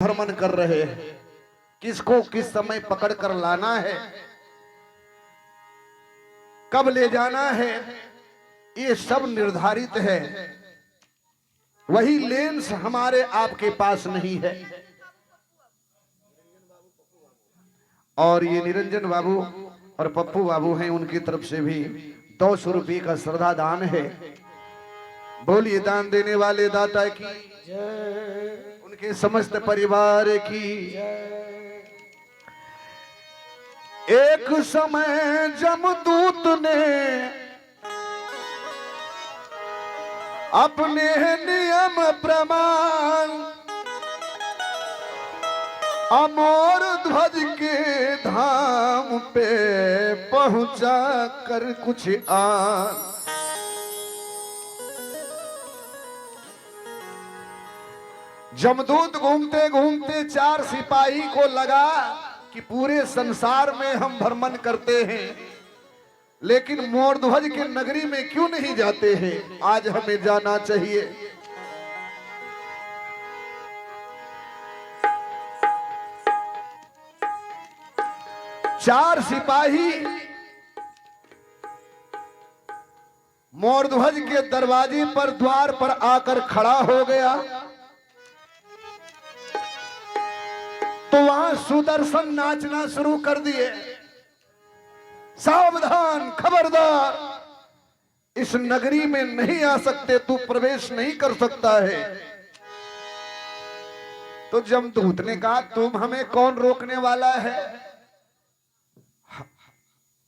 भ्रमण कर रहे हैं, किसको किस समय पकड़ कर लाना है, कब ले जाना है, ये सब निर्धारित है। वही लेंस हमारे आपके पास नहीं है। और ये निरंजन बाबू और पप्पू बाबू हैं, उनकी तरफ से भी 200 रुपये का श्रद्धा दान है। बोलिए दान देने वाले दाता की जय, उनके समस्त परिवार की जय। एक समय जमदूत ने अपने नियम प्रमाण अमोर ध्वज के धाम पे पहुंचा कर कुछ आन। जमदूत घूमते घूमते 4 सिपाही को लगा कि पूरे संसार में हम भ्रमण करते हैं, लेकिन मोरध्वज के नगरी में क्यों नहीं जाते हैं? आज हमें जाना चाहिए। चार सिपाही मोरध्वज के दरवाजे पर द्वार पर आकर खड़ा हो गया तो वहां सुदर्शन नाचना शुरू कर दिए। सावधान, खबरदार, इस नगरी में नहीं आ सकते, तू प्रवेश नहीं कर सकता है। तो जमदूत ने कहा, तुम हमें कौन रोकने वाला है?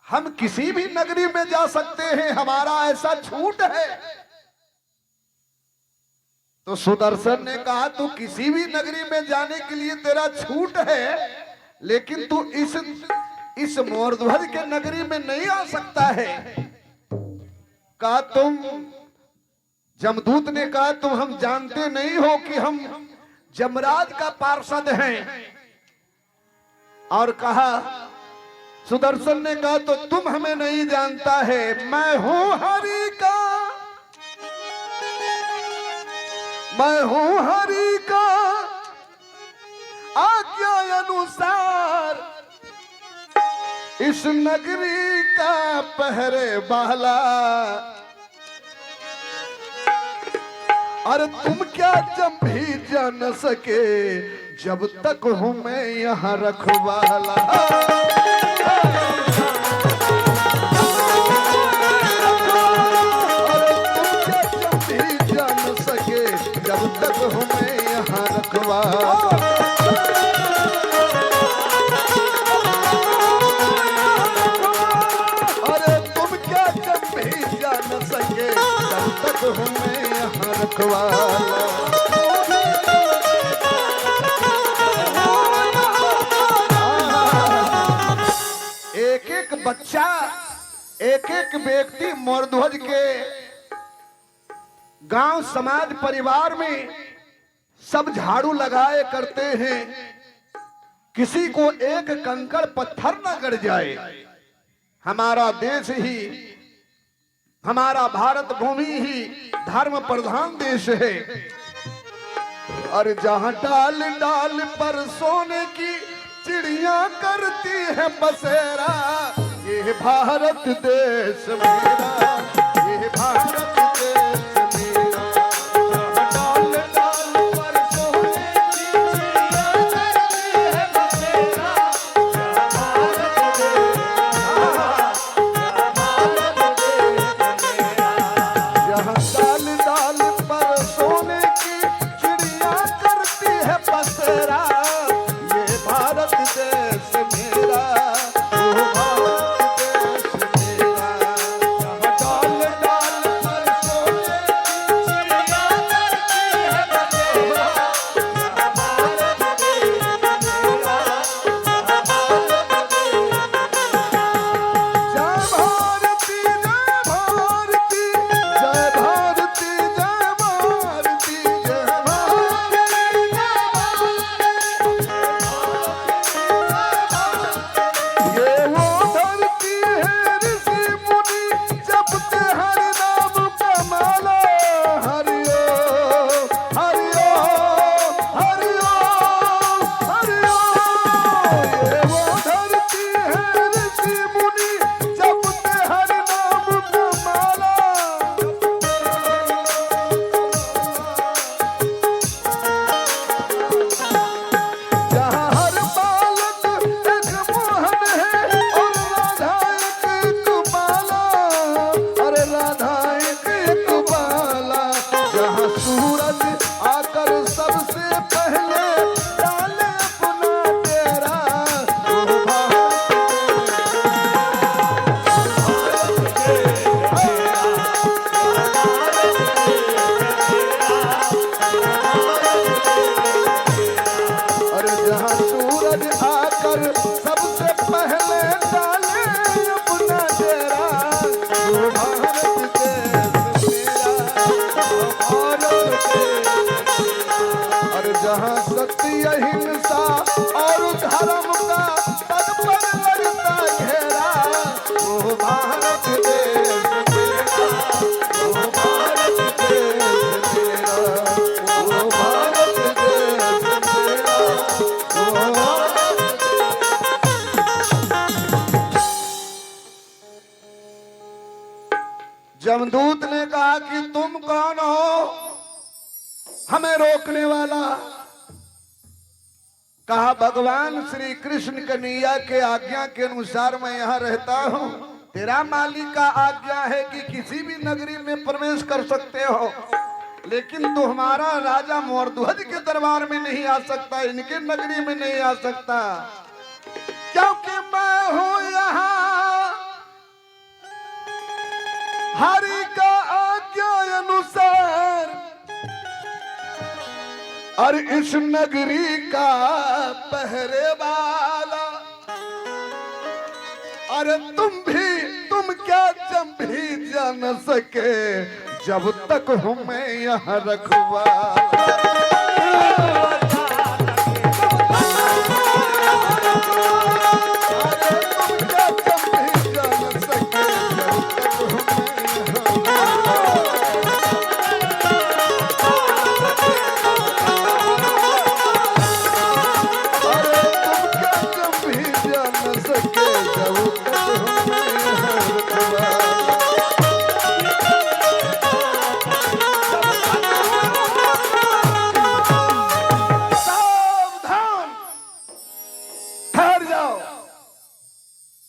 हम किसी भी नगरी में जा सकते हैं, हमारा ऐसा छूट है। तो सुदर्शन ने कहा, तू किसी भी नगरी में जाने के लिए तेरा छूट है, लेकिन तू इस मोरध्वज के नगरी में नहीं आ सकता है। कहा, तुम, जमदूत ने कहा, तुम हम जानते नहीं हो कि हम जमराज का पार्षद हैं? और कहा, सुदर्शन ने कहा, तो तुम हमें नहीं जानता है, मैं हूं हरि का, मैं हूं हरि का आज्ञा अनुसार इस नगरी का पहरे वाला। अरे तुम क्या जब भी जा न सके, जब तक हूं मैं यहाँ रखवाला। जब तक हमें यहाँ रखवा। अरे तुम क्या जब भी जा न सके, जब तक हमें यहाँ रखवा। एक एक बच्चा, एक एक व्यक्ति मोरध्वज के गांव समाज परिवार में सब झाड़ू लगाए करते हैं, किसी को एक कंकड़ पत्थर न गड़ जाए। हमारा देश ही, हमारा भारत भूमि ही धर्म प्रधान देश है। और जहां डाल डाल पर सोने की चिड़िया करती है बसेरा, ये भारत देश मेरा, ये भारत देश। जहाँ सत्य अहिंसा और धर्म का पग पग लगता घेरा, वो भारत देश मेरा, वो भारत देश मेरा, वो भारत देश मेरा, वो जमदूत ने कहा कि तुम कौन हो हमें रोकने वाला? कहा भगवान श्री कृष्ण कन्हैया के आज्ञा के अनुसार मैं यहाँ रहता हूँ। तेरा मालिक का आज्ञा है कि किसी भी नगरी में प्रवेश कर सकते हो, लेकिन तू हमारा राजा मौर्ध्वज के दरबार में नहीं आ सकता, इनके नगरी में नहीं आ सकता, क्योंकि मैं हूँ यहाँ हरि का आज्ञा अनुसार और इस नगरी का पहरे वाला। अरे तुम क्या जब भी जा न सके जब तक हूँ मैं यहाँ रखवाला।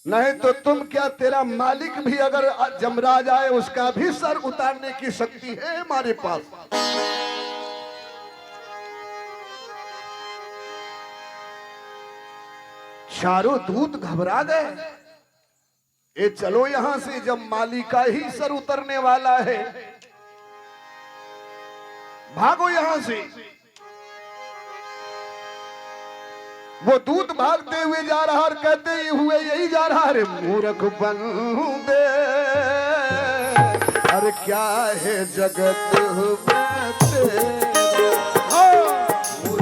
नहीं तो तुम क्या, तेरा मालिक भी अगर जमराज आए उसका भी सर उतारने की शक्ति है हमारे पास। चारों दूत घबरा गए, ये चलो यहां से, जब मालिक का ही सर उतरने वाला है, भागो यहां से। वो दूत भागते हुए जा रहा और कहते हुए यही जा रहा, अरे मूर्ख बंदे, अरे क्या है जगत में तेरा, मूर्ख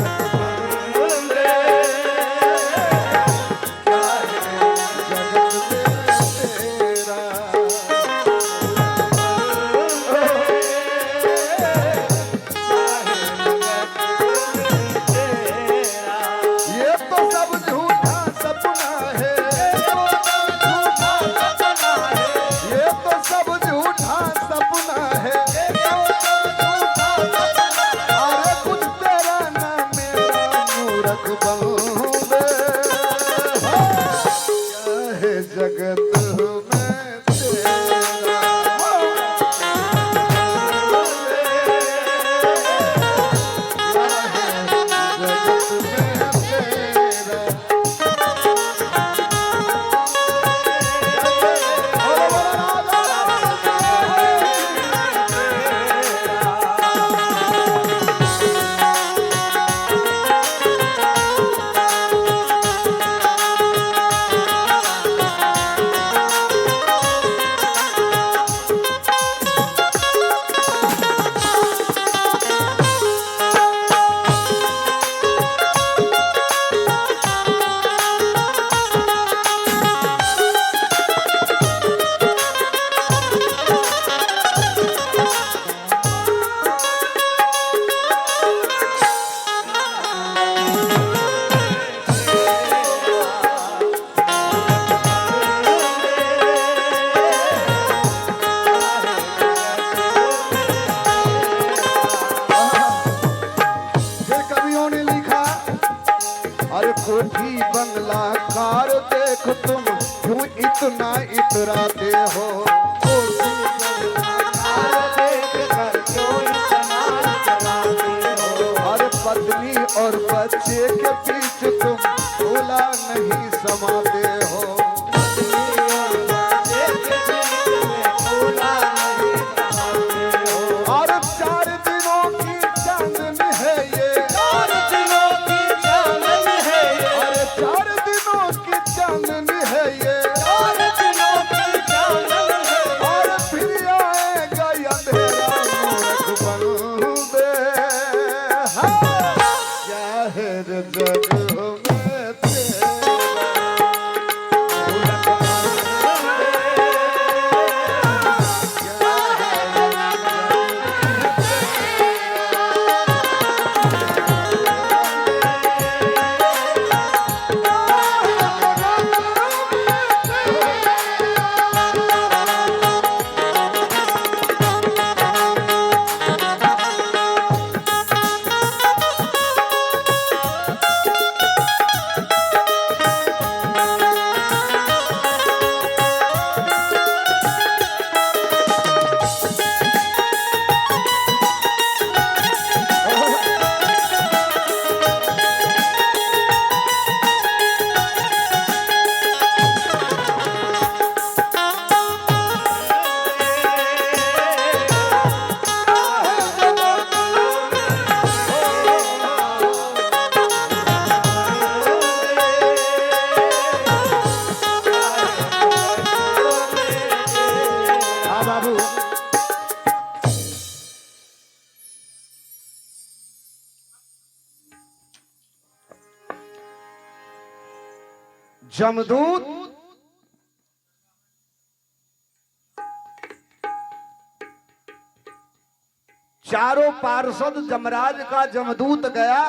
बंदे, क्या है जगत में तेरा, कोठी बंगला कार देख तुम क्यों इतना इतराते हो, कोठी बंगला कार देख कर क्यों इतना इतराते हो, और पत्नी और बच्चे के बीच तुम झोला नहीं समाते हो, पत्नी और बच्चे के बीच में झोला नहीं समाते हो, और 4 दिनों की चांदनी है ये, 4 दिनों की चांदनी है ये, और 4 दिनों की चांदनी है ये, 4 दिनों की चांदनी है, और फिर आएगा अंधेरा मूर्ख बंदे, जमदूत चारों पार्षद जमराज का जमदूत गया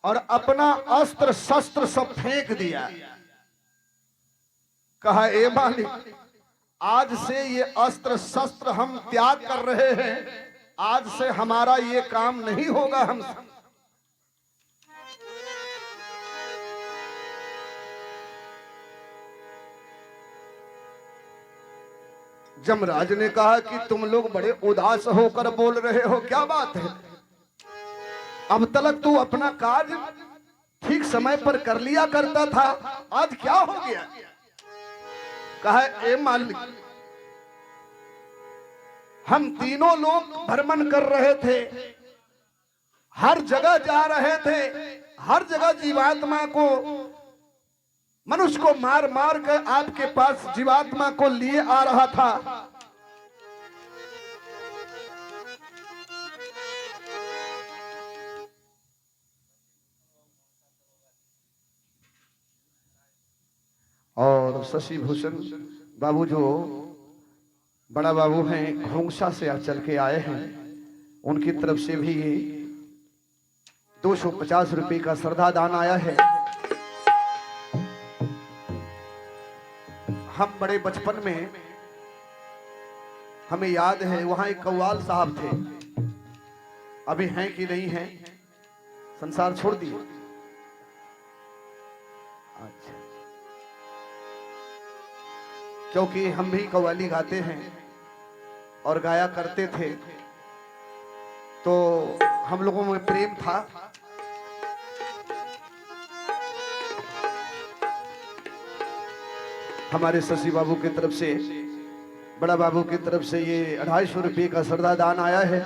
और अपना अस्त्र शस्त्र सब फेंक दिया। कहा, ए मालिक, आज से ये अस्त्र शस्त्र हम त्याग कर रहे हैं, आज से हमारा ये काम नहीं होगा हमसे। जमराज ने कहा कि तुम लोग बड़े उदास होकर बोल रहे हो, क्या बात है? अब तक तू अपना कार्य ठीक समय पर कर लिया करता था, आज क्या हो गया? कहा, ए मालिक, हम तीनों लोग भ्रमण कर रहे थे, हर जगह जा रहे थे, हर जगह जीवात्मा को, मनुष्य को मार मार कर आपके पास जीवात्मा को लिए आ रहा था। और शशि भूषण बाबू जो बड़ा बाबू हैं, घोंसा से चल के आए हैं, उनकी तरफ से भी 250 रुपए का श्रद्धा दान आया है। हम बड़े बचपन में, हमें याद है, वहां एक कव्वाल साहब थे, अभी हैं कि नहीं हैं, संसार छोड़ दिए। अच्छा, क्योंकि हम भी कव्वाली गाते हैं और गाया करते थे, तो हम लोगों में प्रेम था। हमारे शशि बाबू की तरफ से, बड़ा बाबू की तरफ से ये 250 रुपये का श्रद्धा दान आया है।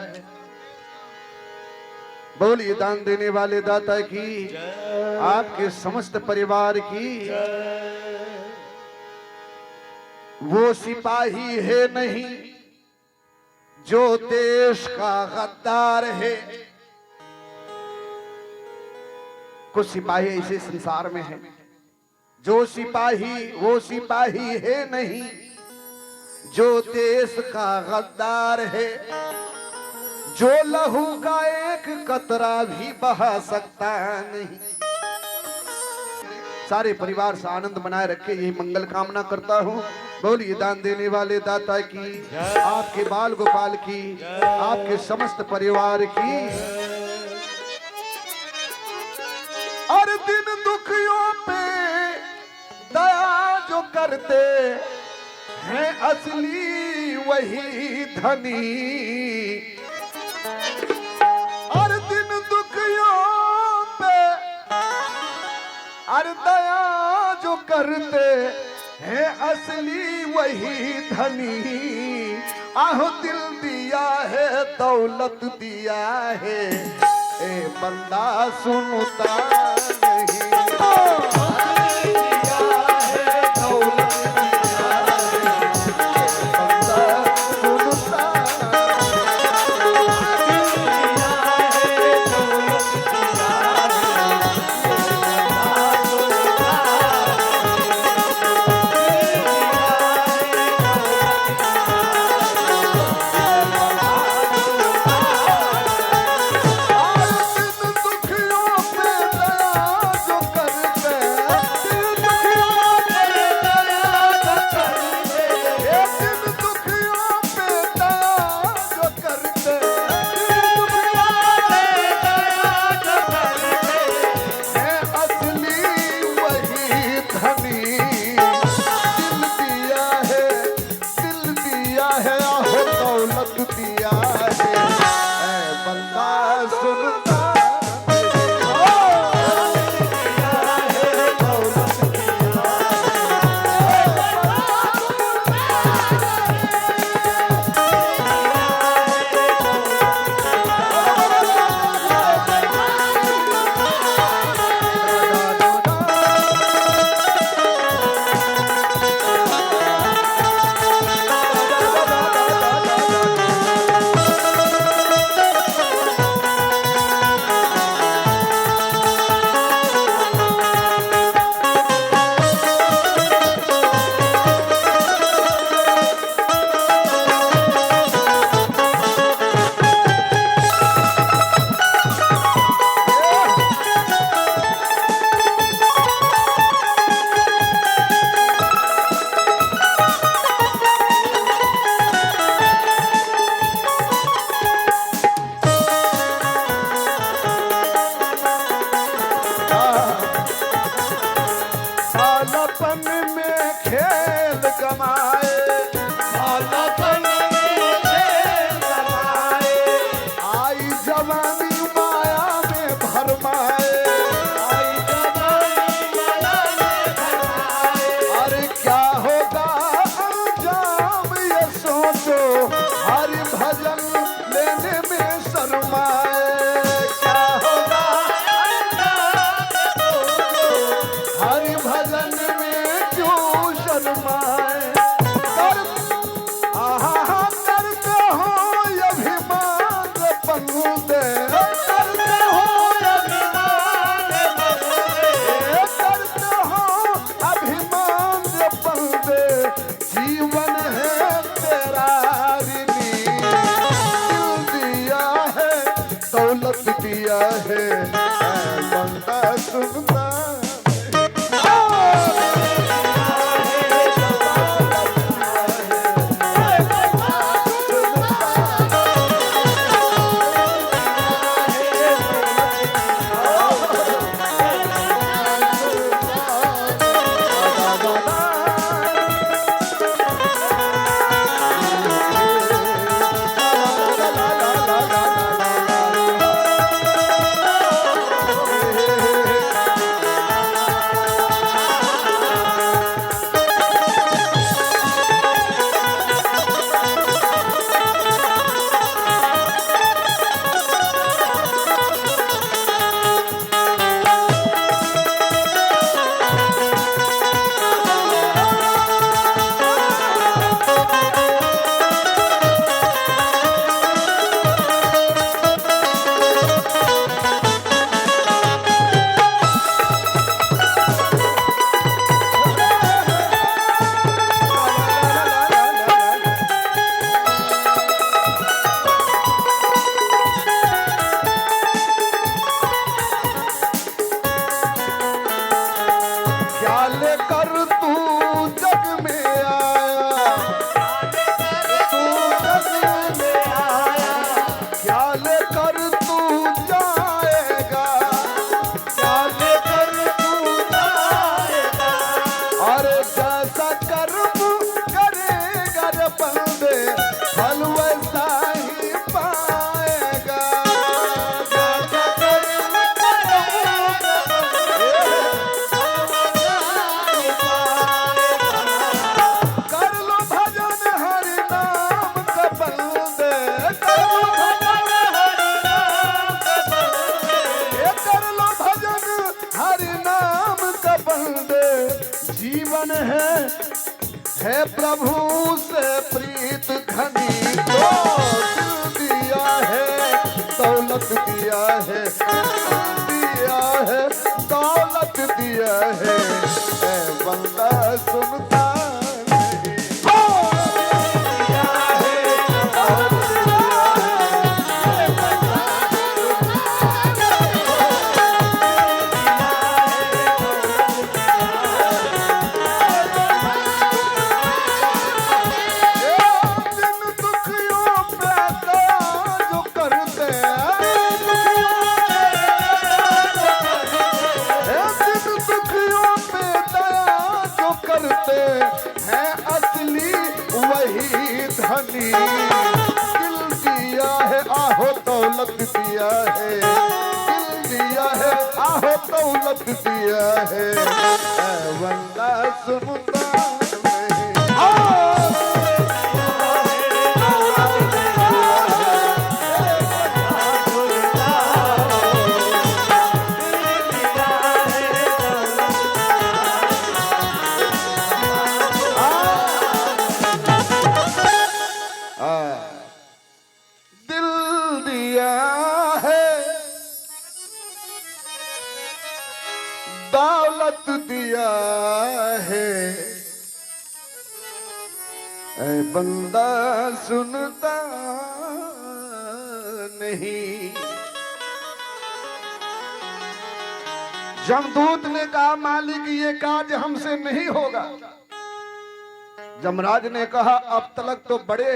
बोलिए दान देने वाले दाता की, आपके समस्त परिवार की। वो सिपाही है नहीं जो देश का गद्दार है। कुछ सिपाही ऐसे संसार में है, जो सिपाही वो सिपाही है नहीं जो देश का गद्दार है, जो लहू का एक कतरा भी बहा सकता नहीं। सारे परिवार से आनंद बनाए रखे, यही मंगल कामना करता हूँ। बोलिए दान देने वाले दाता की, आपके बाल गोपाल की, आपके समस्त परिवार की। और दिन दुखियों पे दया जो करते हैं, असली वही धनी। और दिन दुखियों पे और दया जो करते हैं, असली वही धनी। आहो दिल दिया है, दौलत दिया है, ए बंदा सुनता नहीं। लेकर तू जग में आया, तू जग में आया, क्या लेकर तू जाएगा, क्या लेकर तू जाएगा। अरे जैसा कर्म करेगा रे बंदे फल वैसा ही पाएगा। जैसा कर्म कर लो भजन हरि नाम का बंदे, कर लो भजन हरि नाम का बंदे, कर लो भजन हरि नाम का बंदे। जीवन है प्रभु से प्रीत घनी, तो दिल दिया है दौलत दिया है, दिया है दौलत दिया है, ऐ बंदा सुनता नहीं। दिया है दौलत दिया है, ऐ बंदा जिन दुखियों पे दया जो करते हैं, जिन दुखियों पे दया जो करते हैं असली वही धनी। दिल दिया है आहो दौलत दिया है, दिल दिया है आहो दौलत दिया है, ऐ बंदा सुनता नहीं। दिल दिया है दौलत दिया है, ऐ बंदा सुनता नहीं। जमदूत ने कहा मालिक ये कार्य हमसे नहीं होगा। जमराज ने कहा अब तक तो बड़े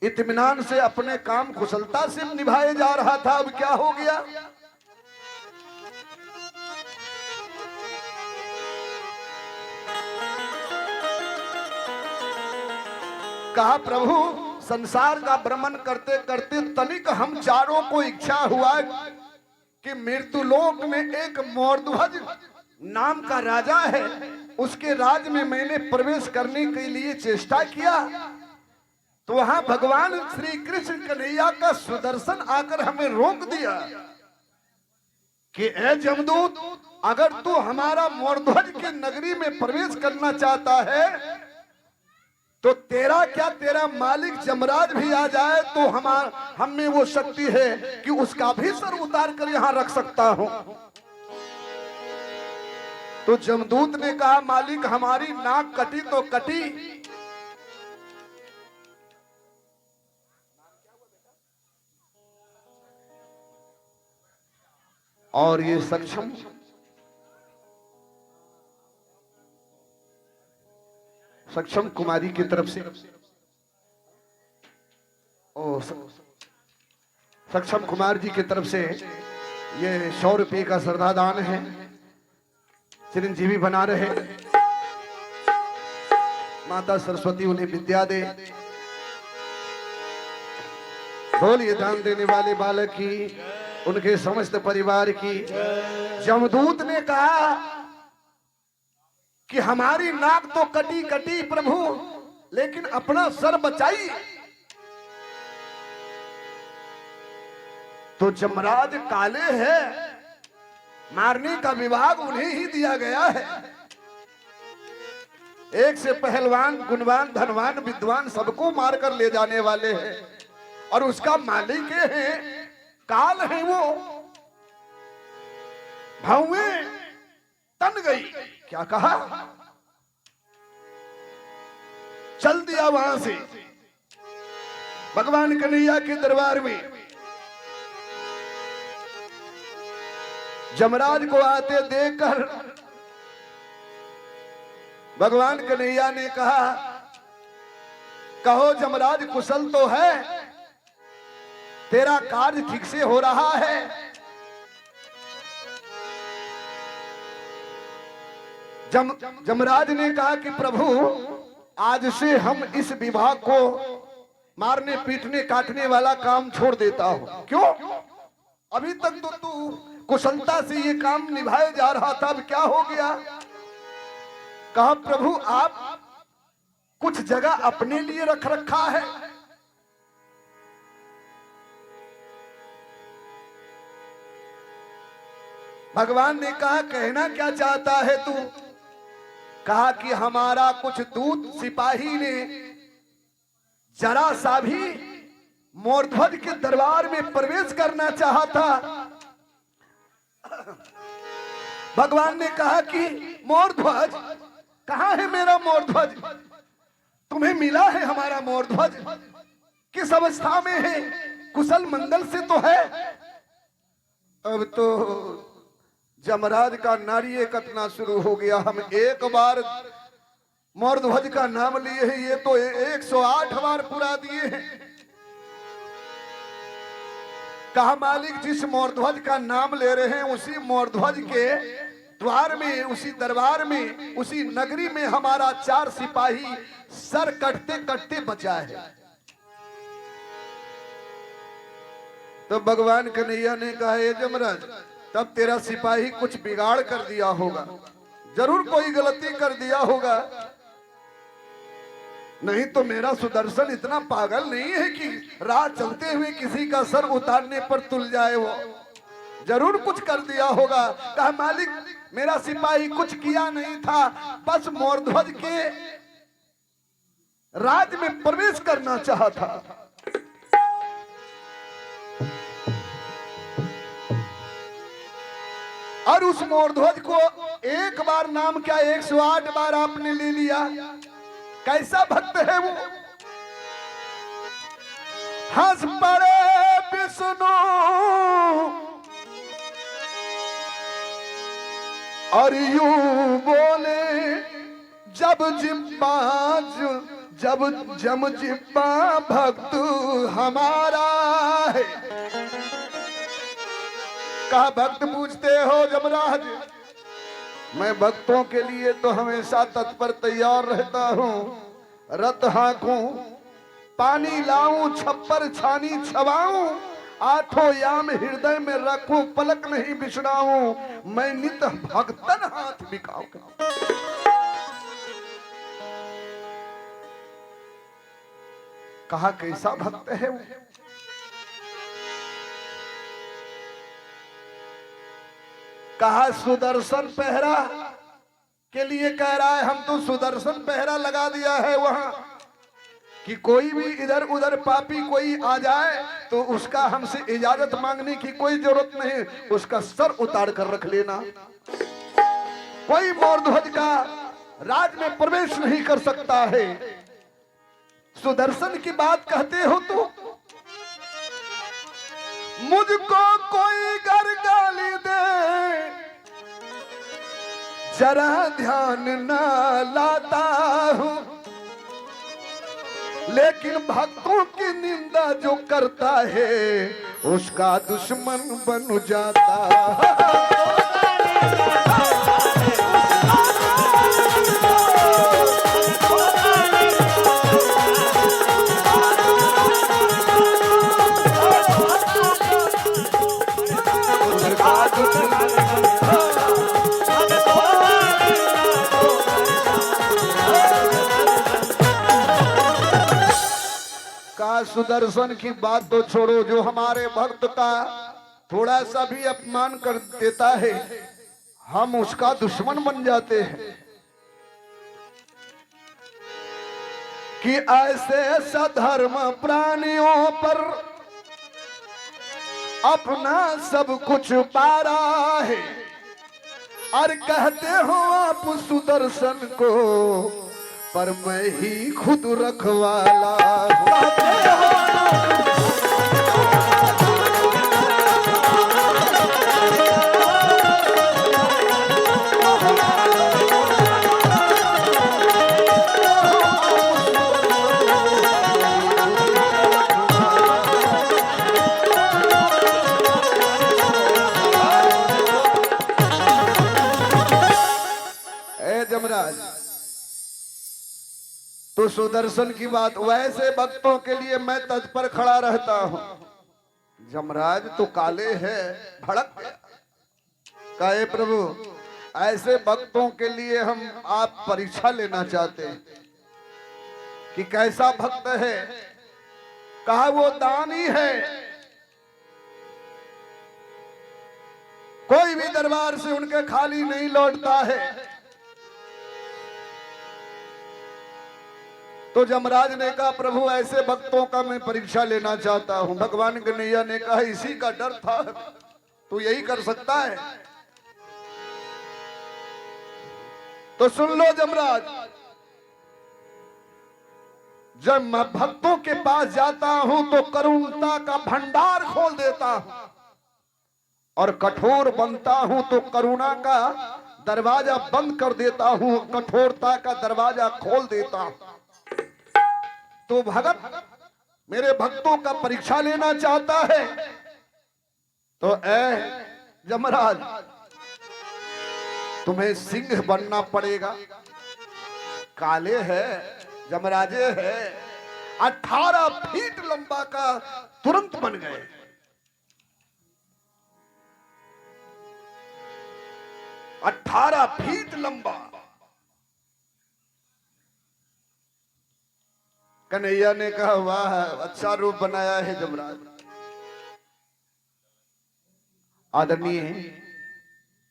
इत्मीनान से अपने काम कुशलता से निभाए जा रहा था, अब क्या हो गया। कहा प्रभु संसार का भ्रमण करते करते तनिक हम चारों को इच्छा हुआ कि मृत्युलोक में एक मोरध्वज नाम का राजा है, उसके राज में मैंने प्रवेश करने के लिए चेष्टा किया, तो वहां भगवान श्री कृष्ण कन्हैया का सुदर्शन आकर हमें रोक दिया कि ए जमदूत, अगर तू हमारा मोरध्वज के नगरी में प्रवेश करना चाहता है तो तेरा क्या तेरा मालिक जमराज भी आ जाए तो हम में वो शक्ति है कि उसका भी सर उतार कर यहां रख सकता हूं। तो जमदूत ने कहा मालिक हमारी नाक कटी तो कटी, और ये सक्षम कुमारी की तरफ से सक्षम कुमार जी की तरफ से ये 100 रुपये का श्रद्धादान है, चिरंजीवी बना रहे, माता सरस्वती उन्हें विद्या दे। बोलिए दान देने वाले बालक की, उनके समस्त परिवार की। जमदूत ने कहा कि हमारी नाक तो कटी कटी प्रभु, लेकिन अपना सर बचाई। तो जमराज काले है, मारने का विभाग उन्हें ही दिया गया है। एक से पहलवान, गुणवान, धनवान, विद्वान सबको मारकर ले जाने वाले हैं, और उसका मालिक है, काल है वो। भौवे तन गई, क्या कहा, चल दिया वहां से भगवान कन्हैया के दरबार में। जमराज को आते देखकर भगवान कन्हैया ने कहा, कहो जमराज कुशल तो है, तेरा कार्य ठीक से हो रहा है? जमराज ने कहा कि प्रभु, आज से हम इस विभाग को मारने पीटने काटने वाला काम छोड़ देता हूं। क्यों? अभी तक तो तू कुशलता से ये काम निभाया जा रहा था, अब क्या हो गया? कहा प्रभु, आप कुछ जगह अपने लिए रख रखा है। भगवान ने कहा, कहना क्या चाहता है तू? कहा कि हमारा कुछ दूत सिपाही ने जरा सा भी मोरध्वज के दरबार में प्रवेश करना चाहा था। भगवान ने कहा कि मोरध्वज कहां है? मेरा मोरध्वज तुम्हें मिला है? हमारा मोरध्वज किस अवस्था में है? कुशल मंगल से तो है? अब तो जमराज का नारिये कटना शुरू हो गया। हम एक बार मोरध्वज का नाम लिए हैं, ये तो 108 बार पुरा दिए हैं। कहा मालिक, जिस मोरध्वज का नाम ले रहे हैं उसी मोरध्वज के द्वार में, उसी दरबार में, उसी नगरी में हमारा 4 सिपाही सर कटते कटते बचा है। तो भगवान कन्हैया ने कहा, हे जमराज, तब तेरा सिपाही कुछ बिगाड़ कर दिया होगा, जरूर कोई गलती कर दिया होगा, नहीं तो मेरा सुदर्शन इतना पागल नहीं है कि राह चलते हुए किसी का सर उतारने पर तुल जाए। वो जरूर कुछ कर दिया होगा। कहा मालिक, मेरा सिपाही कुछ किया नहीं था, बस मोरध्वज के राज में प्रवेश करना चाहा था। और उस मोरध्वज को एक बार नाम क्या 108 बार आपने ले लिया। कैसा भक्त है वो? हंस पड़े विष्णु और यूं बोले, जब जम जिब्बा भक्त हमारा है। कहा भक्त पूछते हो जमराज? मैं भक्तों के लिए तो हमेशा तत्पर तैयार रहता हूँ। रथ हाँकूं, पानी लाऊं, छप्पर छानी छवाऊं, आठों याम हृदय में रखूं, पलक नहीं बिछड़ाऊं, मैं नित भक्तन हाथ बिकाऊं। कहा कैसा भक्त है वो? कहा सुदर्शन पहरा के लिए कह रहा है। हम तो सुदर्शन पहरा लगा दिया है वहां कि कोई भी इधर उधर पापी कोई आ जाए तो उसका हमसे इजाजत मांगने की कोई जरूरत नहीं, उसका सर उतार कर रख लेना। कोई मोरध्वज का राज में प्रवेश नहीं कर सकता है। सुदर्शन की बात कहते हो तो मुझको कोई घर गाली दे जरा ध्यान न लाता हूं, लेकिन भक्तों की निंदा जो करता है उसका दुश्मन बन जाता। सुदर्शन की बात तो छोड़ो, जो हमारे भक्त का थोड़ा सा भी अपमान कर देता है हम उसका दुश्मन बन जाते हैं। कि ऐसे सधर्म प्राणियों पर अपना सब कुछ पारा है, और कहते हो आप सुदर्शन को, पर मैं ही खुद रखवाला हूं। जमराज, तो सुदर्शन की बात, वैसे भक्तों के लिए मैं तत्पर खड़ा रहता हूं। जमराज तो काले है, भड़क गया। कहे प्रभु, ऐसे भक्तों के लिए हम आप परीक्षा लेना चाहते हैं कि कैसा भक्त है। कहा वो दानी है, कोई भी दरबार से उनके खाली नहीं लौटता है। तो जमराज ने कहा प्रभु ऐसे भक्तों का मैं परीक्षा लेना चाहता हूं। भगवान कन्हैया ने कहा इसी का डर था, तू यही कर सकता है। तो सुन लो जमराज, जब मैं भक्तों के पास जाता हूं तो करुणता का भंडार खोल देता हूं, और कठोर बनता हूं तो करुणा का दरवाजा बंद कर देता हूं, कठोरता का दरवाजा खोल देता हूं। तो भगत मेरे भक्तों का परीक्षा लेना चाहता है, तो ऐ जमराज तुम्हें सिंह बनना पड़ेगा। काले है, जमराजे है, 18 फीट लंबा का तुरंत बन गए। अठारह फीट लंबा। कन्हैया ने कहा वाह, अच्छा रूप बनाया है जमराज। आदरणीय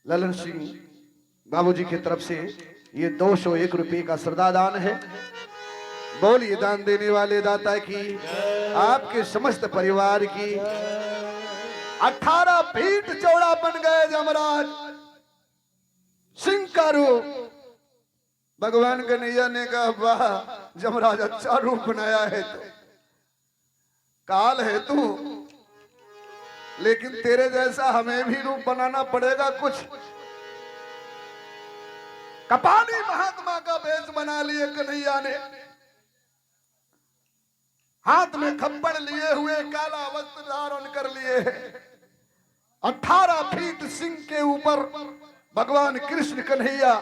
ललन सिंह बाबूजी की तरफ से ये 201 रुपए का श्रद्धादान है। बोलिए दान देने वाले दाता की, आपके समस्त परिवार की। 18 फीट चौड़ा बन गए जमराज, सिंह का रूप। भगवान कन्हैया ने कहा वाह जमराज, अच्छा रूप बनाया है। तो काल है तू, लेकिन तेरे जैसा हमें भी रूप बनाना पड़ेगा कुछ। कपाली महात्मा का वेश बना लिए कन्हैया ने, हाथ में खप्पड़ लिए हुए, काला वस्त्र धारण कर लिए। 18 फीट सिंह के ऊपर भगवान कृष्ण कन्हैया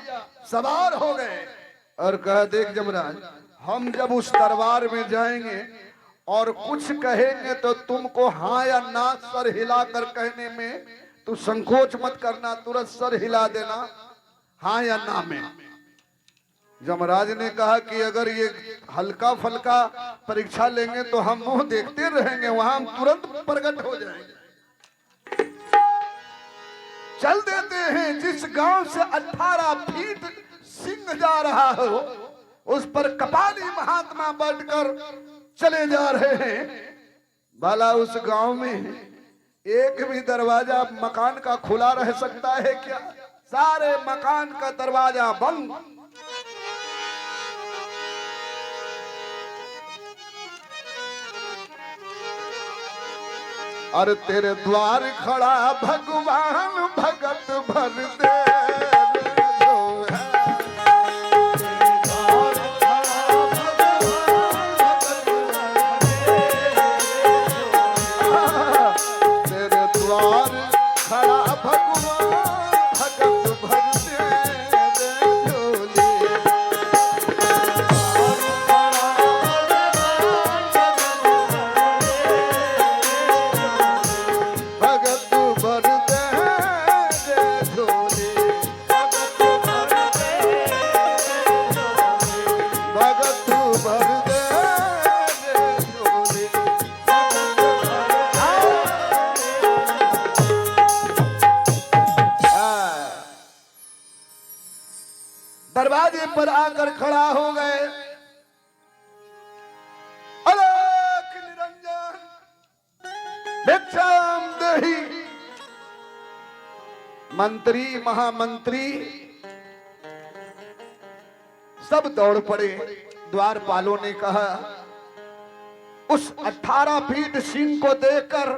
सवार हो गए और कहा देख जमराज, हम जब उस दरबार में जाएंगे और कुछ कहेंगे तो तुमको हाँ या ना सर हिलाकर कहने में तू संकोच मत करना, तुरंत सर हिला देना हाँ या ना में। जमराज ने कहा कि अगर ये हल्का फल्का परीक्षा लेंगे तो हम मुंह देखते रहेंगे, वहां हम तुरंत प्रकट हो जाएंगे। चल देते हैं। जिस गांव से 18 फीट सिंह जा रहा हो उस पर कपाली महात्मा बैठकर चले जा रहे हैं। भला उस गांव में एक भी दरवाजा मकान का खुला रह सकता है क्या? सारे मकान का दरवाजा बंद। और तेरे द्वार खड़ा भगवान भगत भर दे। दरवाजे पर आकर खड़ा हो गए। अलख निरंजन भिक्षाम देहि। मंत्री महामंत्री सब दौड़ पड़े। द्वारपालों ने कहा, उस 18 फीट सिंह को देखकर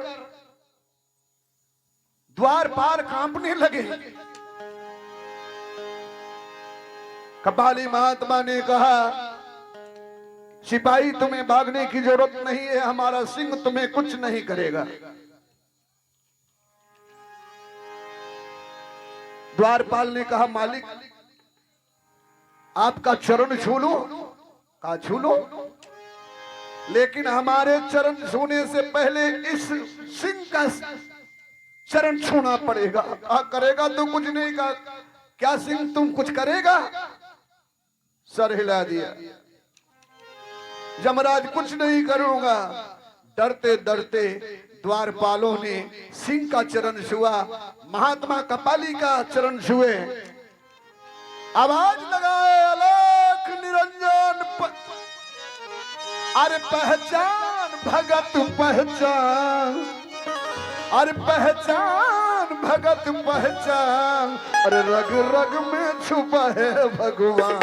द्वारपाल कांपने लगे। कपाली महात्मा ने कहा, सिपाही तुम्हें भागने की जरूरत नहीं है, हमारा सिंह तुम्हें कुछ नहीं करेगा। द्वारपाल ने कहा, मालिक आपका चरण छू लो, का छू लो, लेकिन हमारे चरण छूने से पहले इस सिंह का चरण छूना पड़ेगा। करेगा तो कुछ नहीं का, क्या सिंह तुम कुछ करेगा? सर हिला दिया। यमराज कुछ नहीं करूंगा। डरते डरते द्वारपालों ने सिंह का चरण छुआ, महात्मा कपाली का चरण छुए, आवाज लगाए अलख निरंजन अरे पहचान भगत पहचान, अरे पहचान भगत पहचान, अरे रग रग में छुपा है भगवान।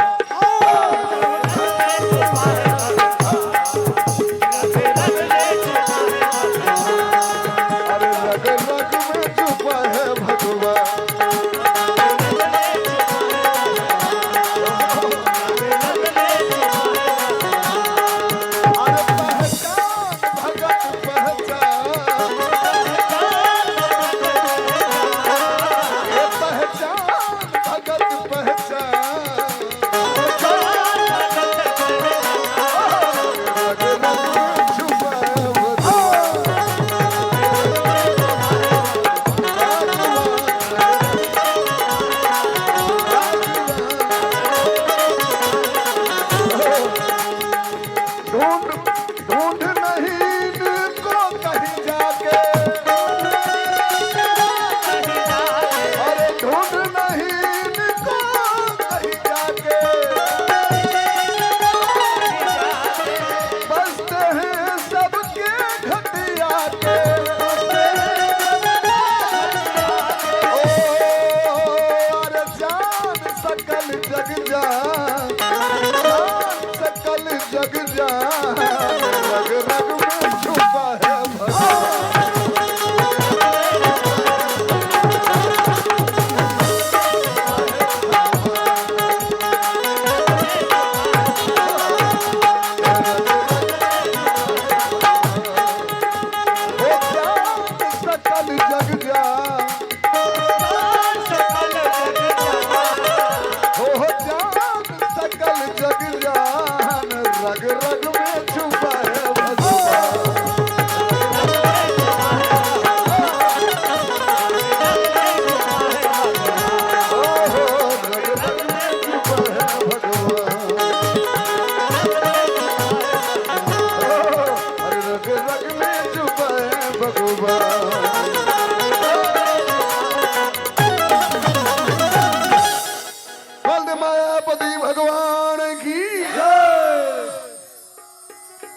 अरे रग रग में छुपा है भगवान।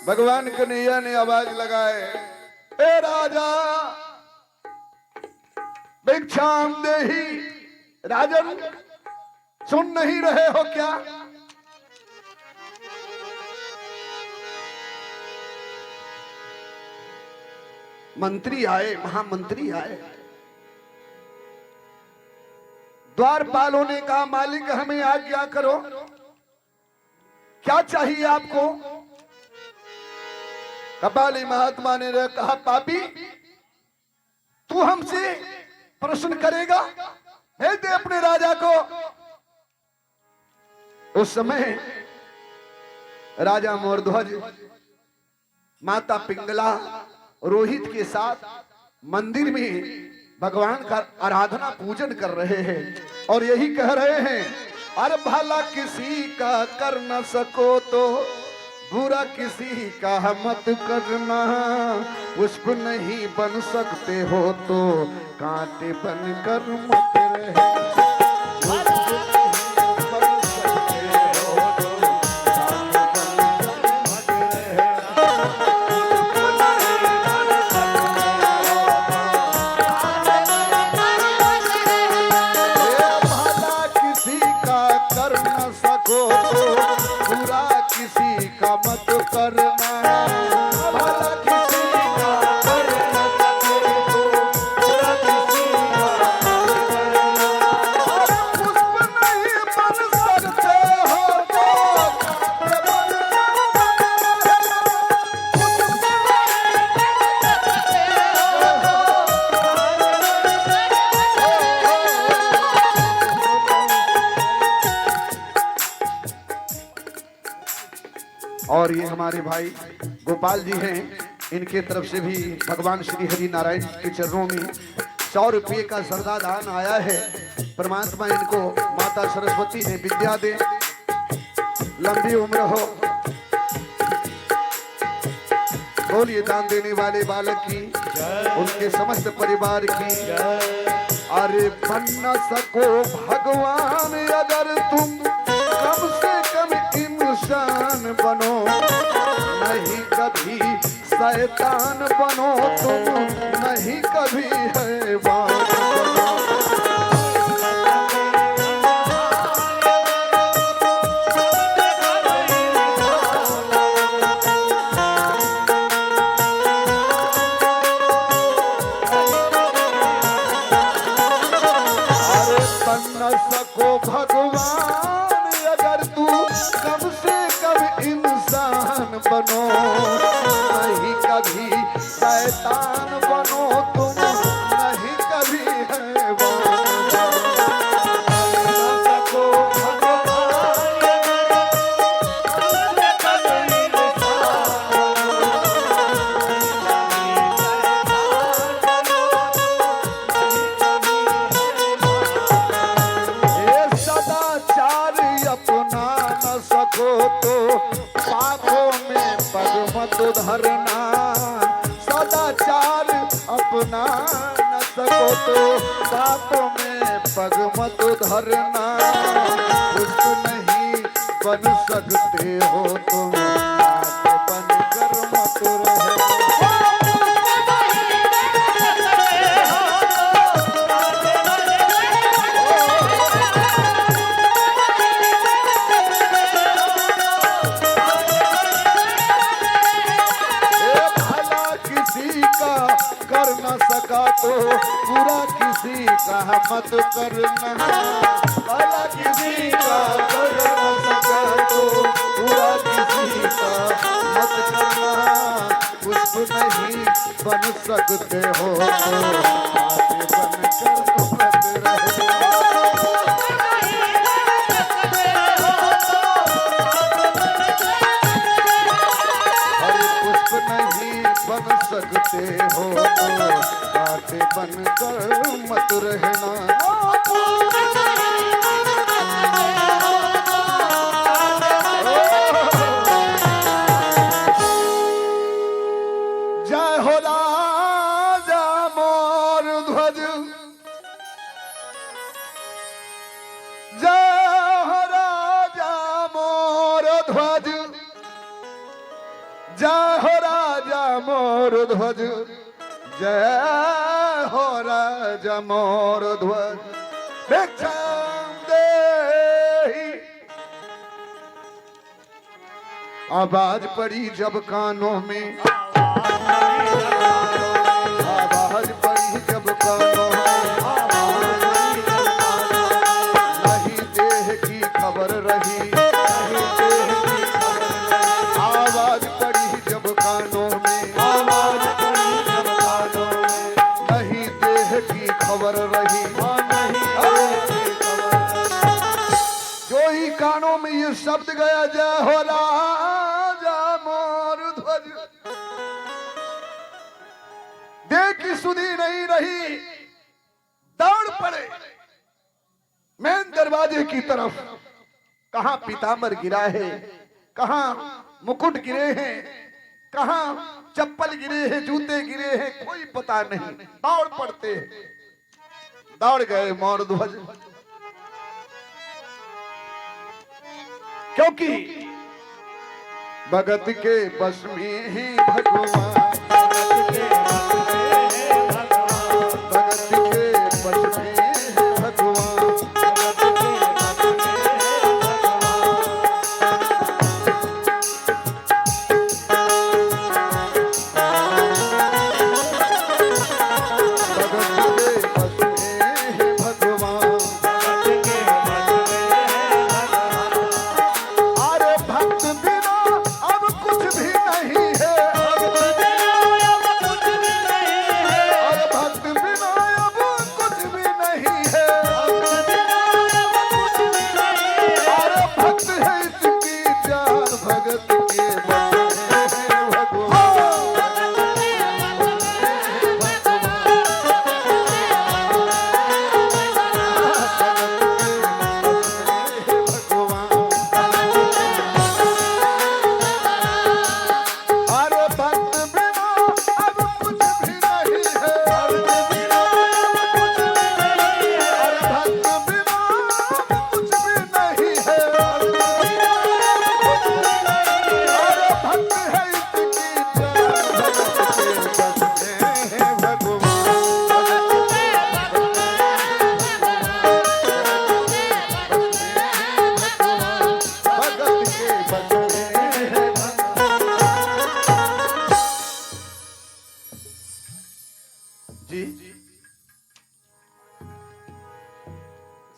भगवान कन्हैया ने आवाज लगाए, ए राजा भिक्षाम देहि। राजन सुन नहीं रहे हो क्या? मंत्री आए, महामंत्री आए। द्वारपालों ने कहा, मालिक हमें आज्ञा करो, क्या चाहिए आपको? कपाली महात्मा ने कहा, पापी तू हमसे प्रश्न करेगा? भेज दे अपने राजा को। उस समय राजा मोरध्वज माता पिंगला रोहित के साथ मंदिर में भगवान का आराधना पूजन कर रहे हैं और यही कह रहे हैं, अरे भला किसी का कर न सको तो बुरा किसी का मत करना, पुष्प नहीं बन सकते हो तो कांटे बनकर मत रहे। और ये हमारे भाई गोपाल जी हैं, इनके तरफ से भी भगवान श्री हरि नारायण के चरणों में 100 रुपये का श्रद्धा दान आया है। परमात्मा इनको माता सरस्वती ने विद्या दे, लंबी उम्र हो। बोलिए दान देने वाले बालक की, उनके समस्त परिवार की। अरे बन न सको भगवान अगर तुम कम से कम इंसान बनो, नहीं कभी शैतान बनो तुम, नहीं कभी हैवान बनो। भगवान अगर तू कम से कम इंसान बनो, नहीं कभी शैतान बनो तुम, नहीं कभी हैवान तो पापों में पग मत धरना। सदाचार अपना न सको तो पापों में पग मत धरना। कुछ नहीं बन सकते हो तुम, बन कर मत रहे। कर न सका तो बुरा किसी का मत करना। भला किसी का कर न सका तो बुरा किसी का मत करना। कुछ नहीं बन सकते हो तो बन कर मत रहे। नहीं बन सकते हो तो बातें बनकर मत रहना। जय हो राजा मोर ध्वज, जय हो राजा मोर ध्वज, जय हो राजा मोर ध्वज, जय हो राजा मोर ध्वज। भिक्षाम देहि। आवाज पड़ी जब कानों में, आवाज पड़ी जब कानों में, नहीं देह की खबर रही, नहीं देह की खबर। आवाज पड़ी जब कानों में, आवाज पड़ी जब कानों में, नहीं देह की खबर रही, नहीं जो ही कानों में ये शब्द गया, जय हो राजा मोर ध्वज। देह की सुधी नहीं रही, दौड़ पड़े मेन दरवाजे की तरफ। कहां पीतांबर गिरा है, कहां मुकुट गिरे हैं, कहां चप्पल गिरे हैं, जूते गिरे हैं, कोई पता नहीं। दौड़ पड़ते, दौड़ गए मोर ध्वज। क्योंकि भगत के बस में ही भगवान, भगत के बस में ही भगवान। अरे भक्त बिना अब कुछ भी नहीं है,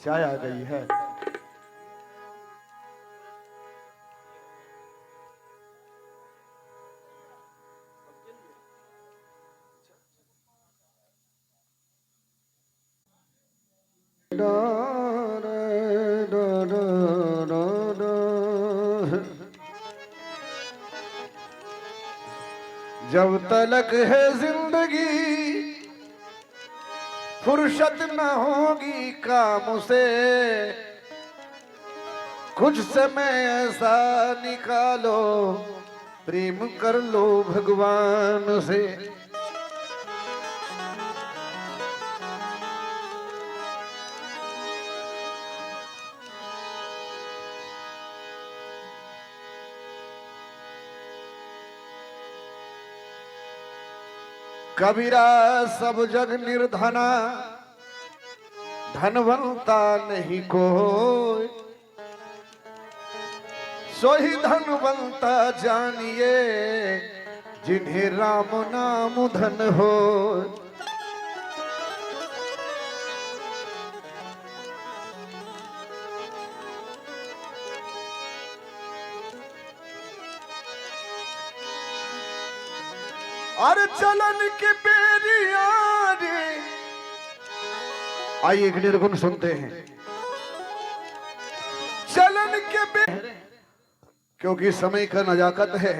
चाय आ गई है। जब तलक है जिंदगी फुर्सत न होगी काम से, कुछ समय ऐसा निकालो प्रेम कर लो भगवान से। कबीरा सब जग निर्धना, धनवंता नहीं कोई, सोही धनवंता जानिए जिन्हें राम नाम धन हो। अरे चलन के बेरिया रे, आइए एक निर्गुण सुनते हैं। चलन के बेरिया, क्योंकि समय का नजाकत है,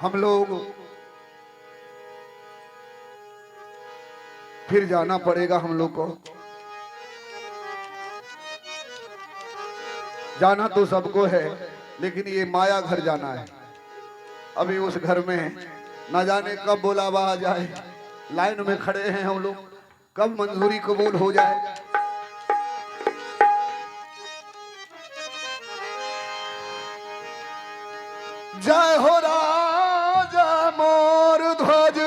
हम लोग फिर जाना पड़ेगा। हम लोग को जाना तो सबको है, लेकिन ये माया घर जाना है। अभी उस घर में न जाने कब बुलावा आ जाए, लाइन में खड़े हैं हम लोग, कब मंजूरी कबूल हो जाए। जय हो राजा मोर ध्वज,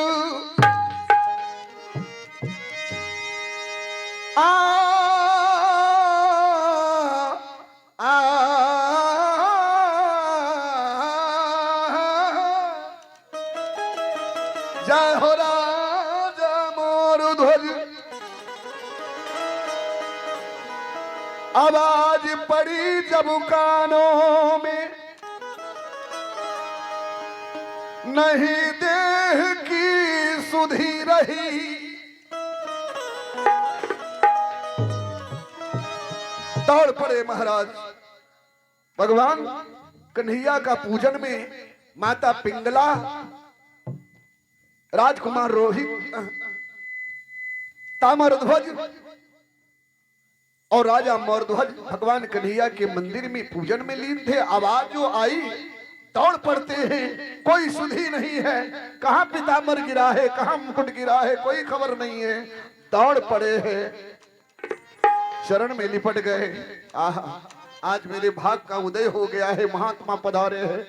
जय हो राजा मोर ध्वज। आवाज पड़ी जब कानों में, नहीं देह की सुधी रही, दौड़ पड़े महाराज। भगवान कन्हैया का पूजन में माता पिंगला, राजकुमार रोहित, ताम्रध्वज और राजा मोरध्वज भगवान कन्हैया के मंदिर में पूजन में लीन थे। आवाज जो आई, दौड़ पड़ते हैं, कोई सुधी नहीं है, कहां पीताम्बर गिरा है, कहां मुकुट गिरा है, कोई खबर नहीं है। दौड़ पड़े हैं, शरण में लिपट गए। आहा, आज मेरे भाग का उदय हो गया है, महात्मा पधारे हैं।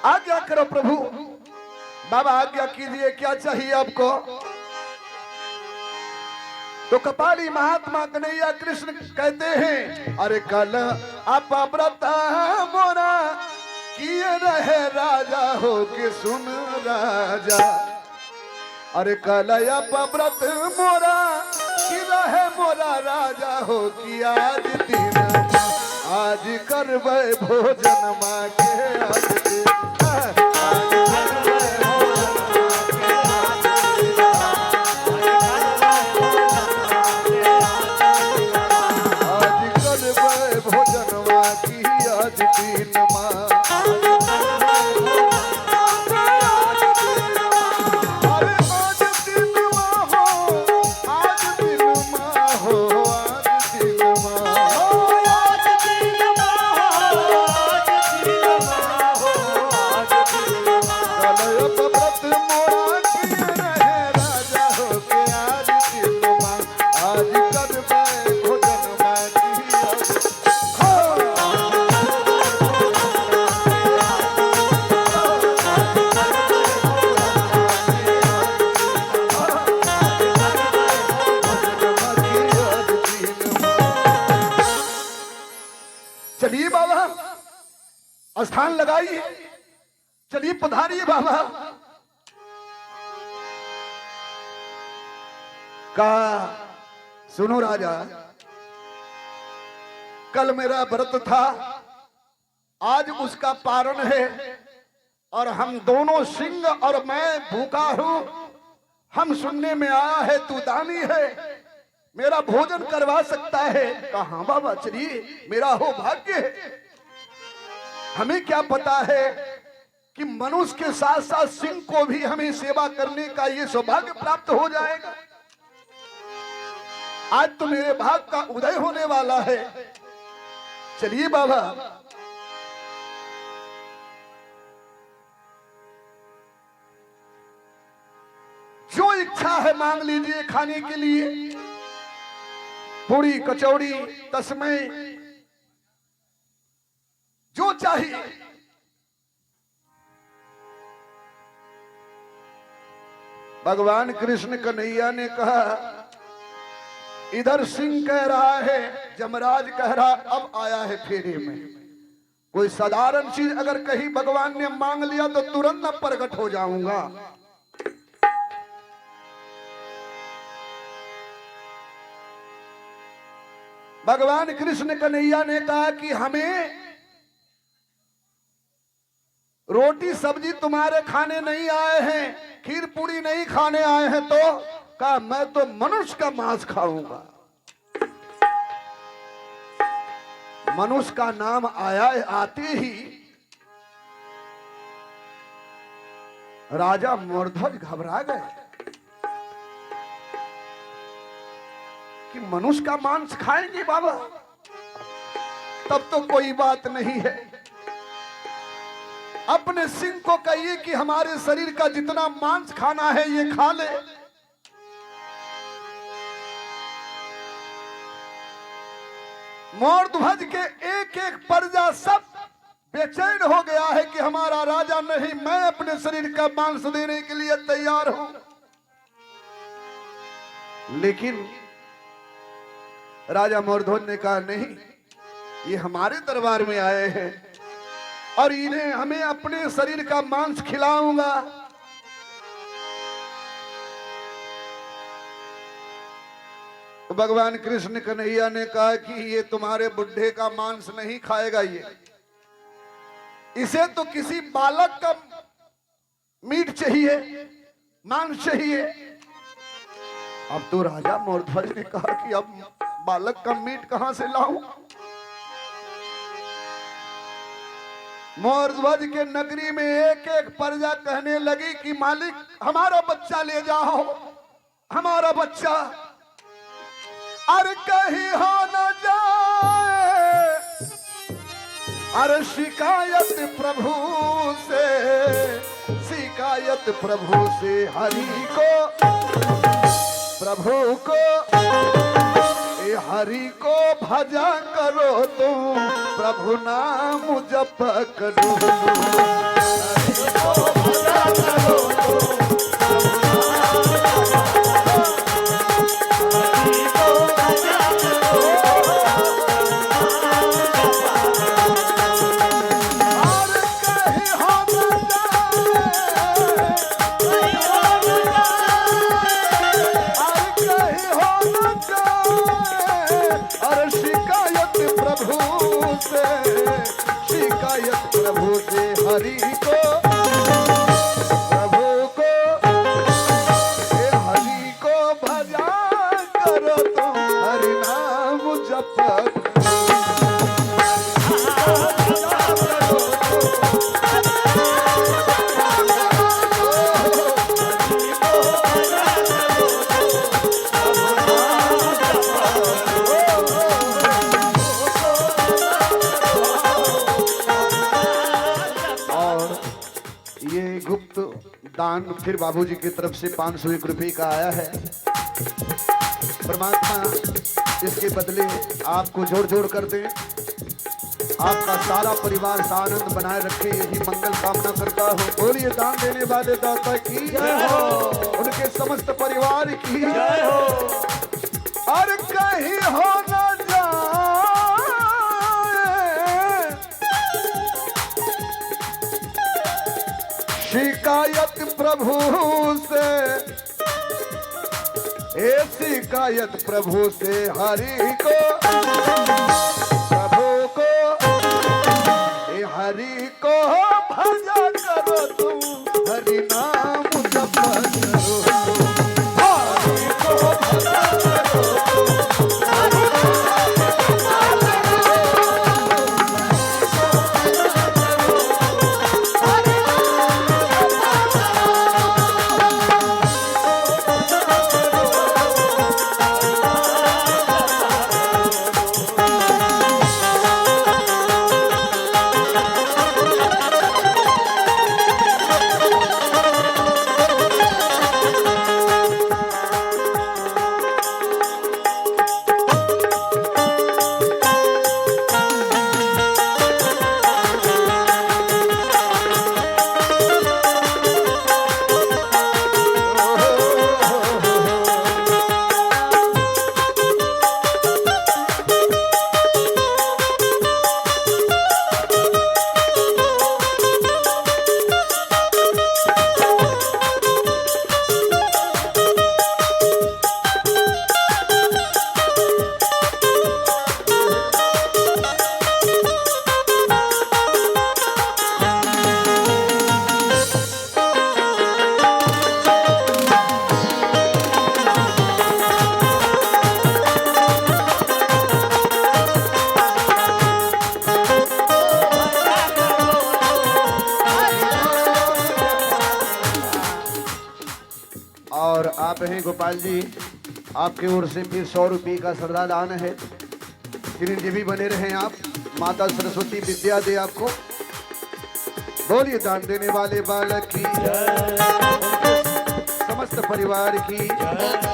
आज्ञा करो प्रभु, बाबा आज्ञा कीजिए, क्या चाहिए आपको? तो कपाली महात्मा कन्हैया कृष्ण कहते हैं, अरे कल आप व्रत मोरा किए रहे राजा हो के सुन राजा। अरे कल आप व्रत मोरा कि रहे मोरा राजा हो कि आज दिन, आज करबे भोजन माँ के आज दिन। चलिए बाबा स्थान लगाइए, चलिए पधारिए बाबा। कहा सुनो राजा, कल मेरा व्रत था, आज उसका पारण है और हम दोनों सिंह और मैं भूखा हूं। हम सुनने में आया है तू दानी है, मेरा भोजन करवा सकता है। कहा बाबा चलिए, मेरा हो भाग्य है। हमें क्या पता है कि मनुष्य के साथ साथ सिंह को भी हमें सेवा करने का ये सौभाग्य प्राप्त हो जाएगा। आज तो मेरे भाग का उदय होने वाला है। चलिए बाबा, जो इच्छा है मांग लीजिए खाने के लिए, पूरी कचौड़ी तस्मै जो चाहिए। भगवान कृष्ण कन्हैया ने कहा, इधर सिंह कह रहा है, जमराज कह रहा, अब आया है फेरे में। कोई साधारण चीज अगर कहीं भगवान ने मांग लिया तो तुरंत न प्रकट हो जाऊंगा। भगवान कृष्ण कन्हैया ने कहा कि हमें रोटी सब्जी तुम्हारे खाने नहीं आए हैं, खीर पूरी नहीं खाने आए हैं। तो कहा मैं तो मनुष्य का मांस खाऊंगा। मनुष्य का नाम आया, आते ही राजा मोरध्वज घबरा गए कि मनुष्य का मांस खाएंगे बाबा। तब तो कोई बात नहीं है, अपने सिंह को कहिए कि हमारे शरीर का जितना मांस खाना है ये खा ले। मोरध्वज के एक एक प्रजा सब बेचैन हो गया है कि हमारा राजा नहीं, मैं अपने शरीर का मांस देने के लिए तैयार हूं। लेकिन राजा मोरध्वज ने कहा नहीं, ये हमारे दरबार में आए हैं और इन्हें हमें अपने शरीर का मांस खिलाऊंगा। तो भगवान कृष्ण कन्हैया ने कहा कि ये तुम्हारे बुढ़े का मांस नहीं खाएगा, इसे तो किसी बालक का मीट चाहिए, मांस चाहिए। अब तो राजा मोरध्वज ने कहा कि अब बालक का मीट कहां से लाऊं। मोरध्वज के नगरी में एक एक प्रजा कहने लगी कि मालिक हमारा बच्चा ले जाओ, हमारा बच्चा। अरे कहीं हो न जाए, अरे शिकायत प्रभु से, शिकायत प्रभु से, हरि को, प्रभु को, हरि को भजा करो तुम, प्रभु नाम जप करो। हरि को भजा करो तुम, हरि को भजा करो। और कहीं हो न जाए, और कहीं हो न जाए, और शिकायत प्रभु से, शिकायत प्रभु से, हरि को, प्रभु को, हरि को भजा करो तुम, हरि नाम जप करो। गुप्त दान फिर बाबूजी की तरफ से 501 रुपये का आया है। परमात्मा इसके बदले आपको जोड़ जोड़ कर दे, आपका सारा परिवार आनंद बनाए रखे, यही मंगल कामना करता हूँ। बोलिए दान देने वाले दाता की जय हो, उनके समस्त परिवार की जय हो। और कहीं हो न शिकायत प्रभु से, ए शिकायत प्रभु से हरि को, प्रभु को, ए हरि को भजा करो तुम, हरि नाम जप करो, हरि को भजा करो तुम, हरि और आप हैं गोपाल जी, आपकी ओर से फिर 100 रुपये का श्रद्धा दान है। चिरंजीवी बने रहें आप, माता सरस्वती विद्या दे आपको। बोलिए दान देने वाले बालक की जय, समस्त परिवार की जय।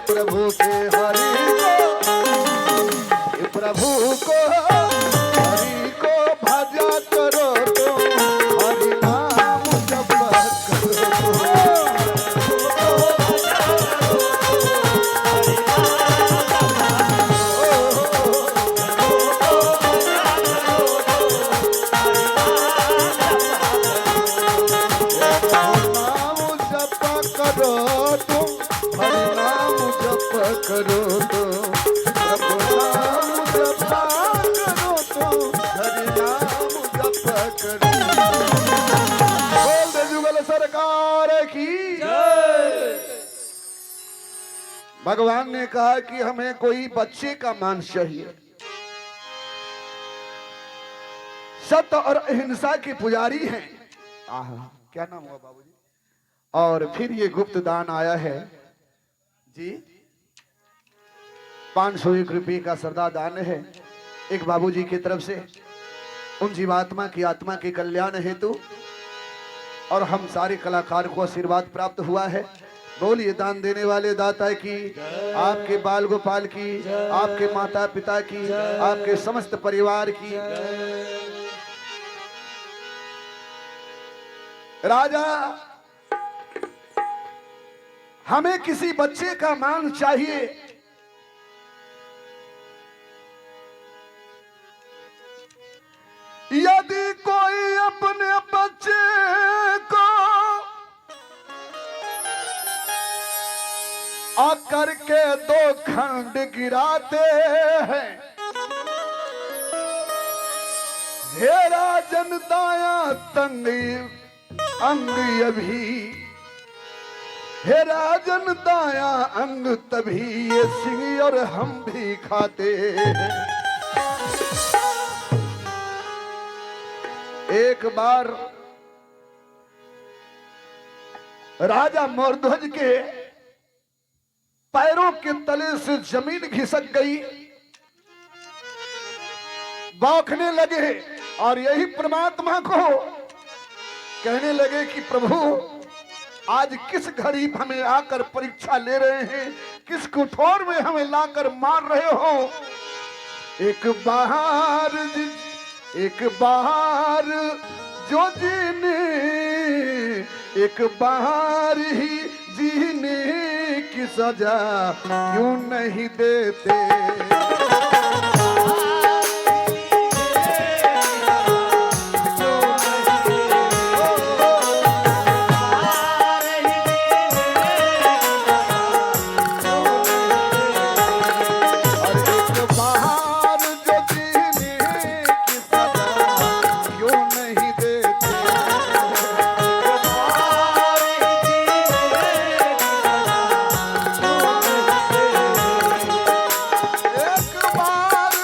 प्रभु के हरि को, प्रभु को हरि को भजा करो तो, हरि नाम जप करो करो तो, प्रभु नाम जपा करो तो, हरि नाम जपा करो। बोल दे जुगल सरकार की जय। भगवान ने कहा कि हमें कोई बच्चे का मांस चाहिए। सत्य और अहिंसा के पुजारी हैं। क्या नाम हुआ बाबूजी? और फिर ये गुप्त दान आया है जी, 501 रुपये का श्रद्धा दान है एक बाबूजी की तरफ से, उन जीवात्मा की आत्मा के कल्याण हेतु। और हम सारे कलाकार को आशीर्वाद प्राप्त हुआ है। बोलिए दान देने वाले दाता की, आपके बाल गोपाल की, आपके माता पिता की, आपके समस्त परिवार की। राजा, हमें किसी बच्चे का मान चाहिए। यदि कोई अपने बच्चे को आकर के 2 खंड गिराते हैं, हे राजन दाया तंग अंग अभी, हे राजन दाया अंग तभी ये सिंह और हम भी खाते हैं। एक बार राजा मोरध्वज के पैरों के तले से जमीन खिसक गई, बौखने लगे और यही परमात्मा को कहने लगे कि प्रभु आज किस घड़ी हमें आकर परीक्षा ले रहे हैं, किस कुठौर में हमें लाकर मार रहे हो। एक बार जो जीने, एक बार ही जीने की सजा क्यों नहीं देते। एक बार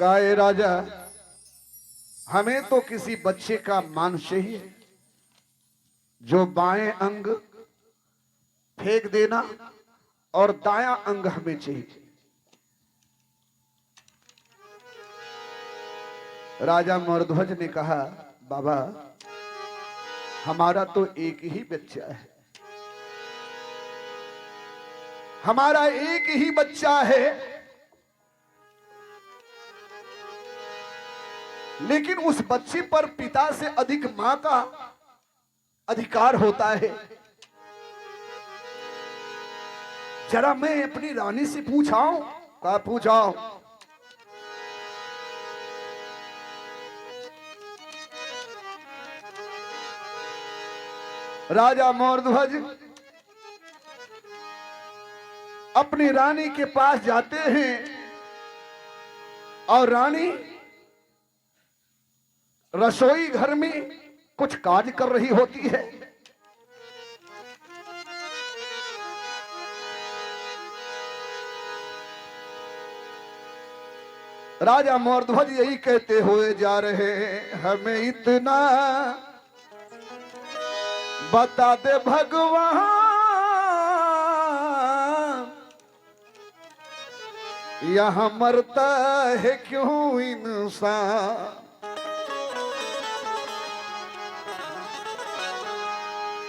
कहा, "ए राजा, हमें तो किसी बच्चे का मांस चाहिए जो बाएं अंग फेंक देना और दायां अंग हमें चाहिए।" राजा मौर्ध्वज ने कहा, "बाबा, हमारा तो एक ही बच्चा है, हमारा एक ही बच्चा है, लेकिन उस बच्चे पर पिता से अधिक मां का अधिकार होता है। जरा मैं अपनी रानी से पूछाऊं?" कहा, "पूछाओ।" राजा मौर्ध्वज अपनी रानी के पास जाते हैं और रानी रसोई घर में कुछ काज कर रही होती है। राजा मौर्ध्वज यही कहते हुए जा रहे हैं, "हमें इतना बता दे भगवान, यहां मरता है क्यों इंसान।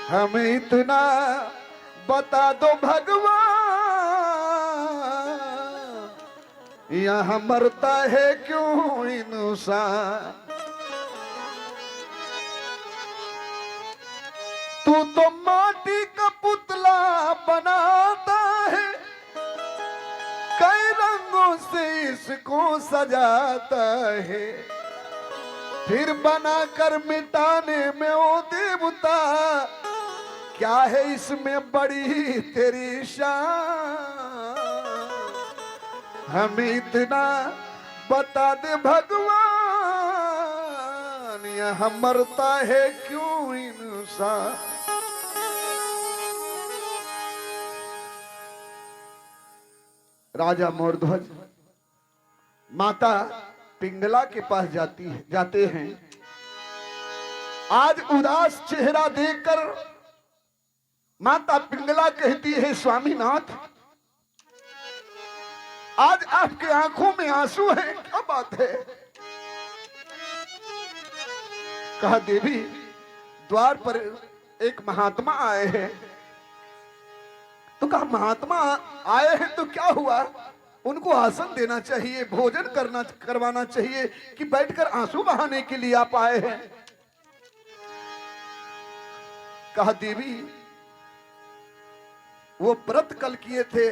हमें इतना बता दो भगवान, यहां मरता है क्यों इंसान। तू तो माटी का पुतला बनाता है, कई रंगों से इसको सजाता है, फिर बनाकर मिटाने में ओ देवता, क्या है इसमें बड़ी तेरी शान। हमें इतना बता दे भगवान, यहां मरता है क्यों इंसान। राजा मौर्ध्वज माता पिंगला के पास जाते हैं। आज उदास चेहरा देखकर माता पिंगला कहती है, "स्वामीनाथ, आज आपके आंखों में आंसू है, क्या बात है?" कहा, "देवी, द्वार पर एक महात्मा आए हैं।" तो कहा, "महात्मा आए हैं तो क्या हुआ? उनको आसन देना चाहिए, भोजन करवाना चाहिए कि बैठकर आंसू बहाने के लिए आप आए हैं?" कहा, "देवी, वो व्रत कल किए थे,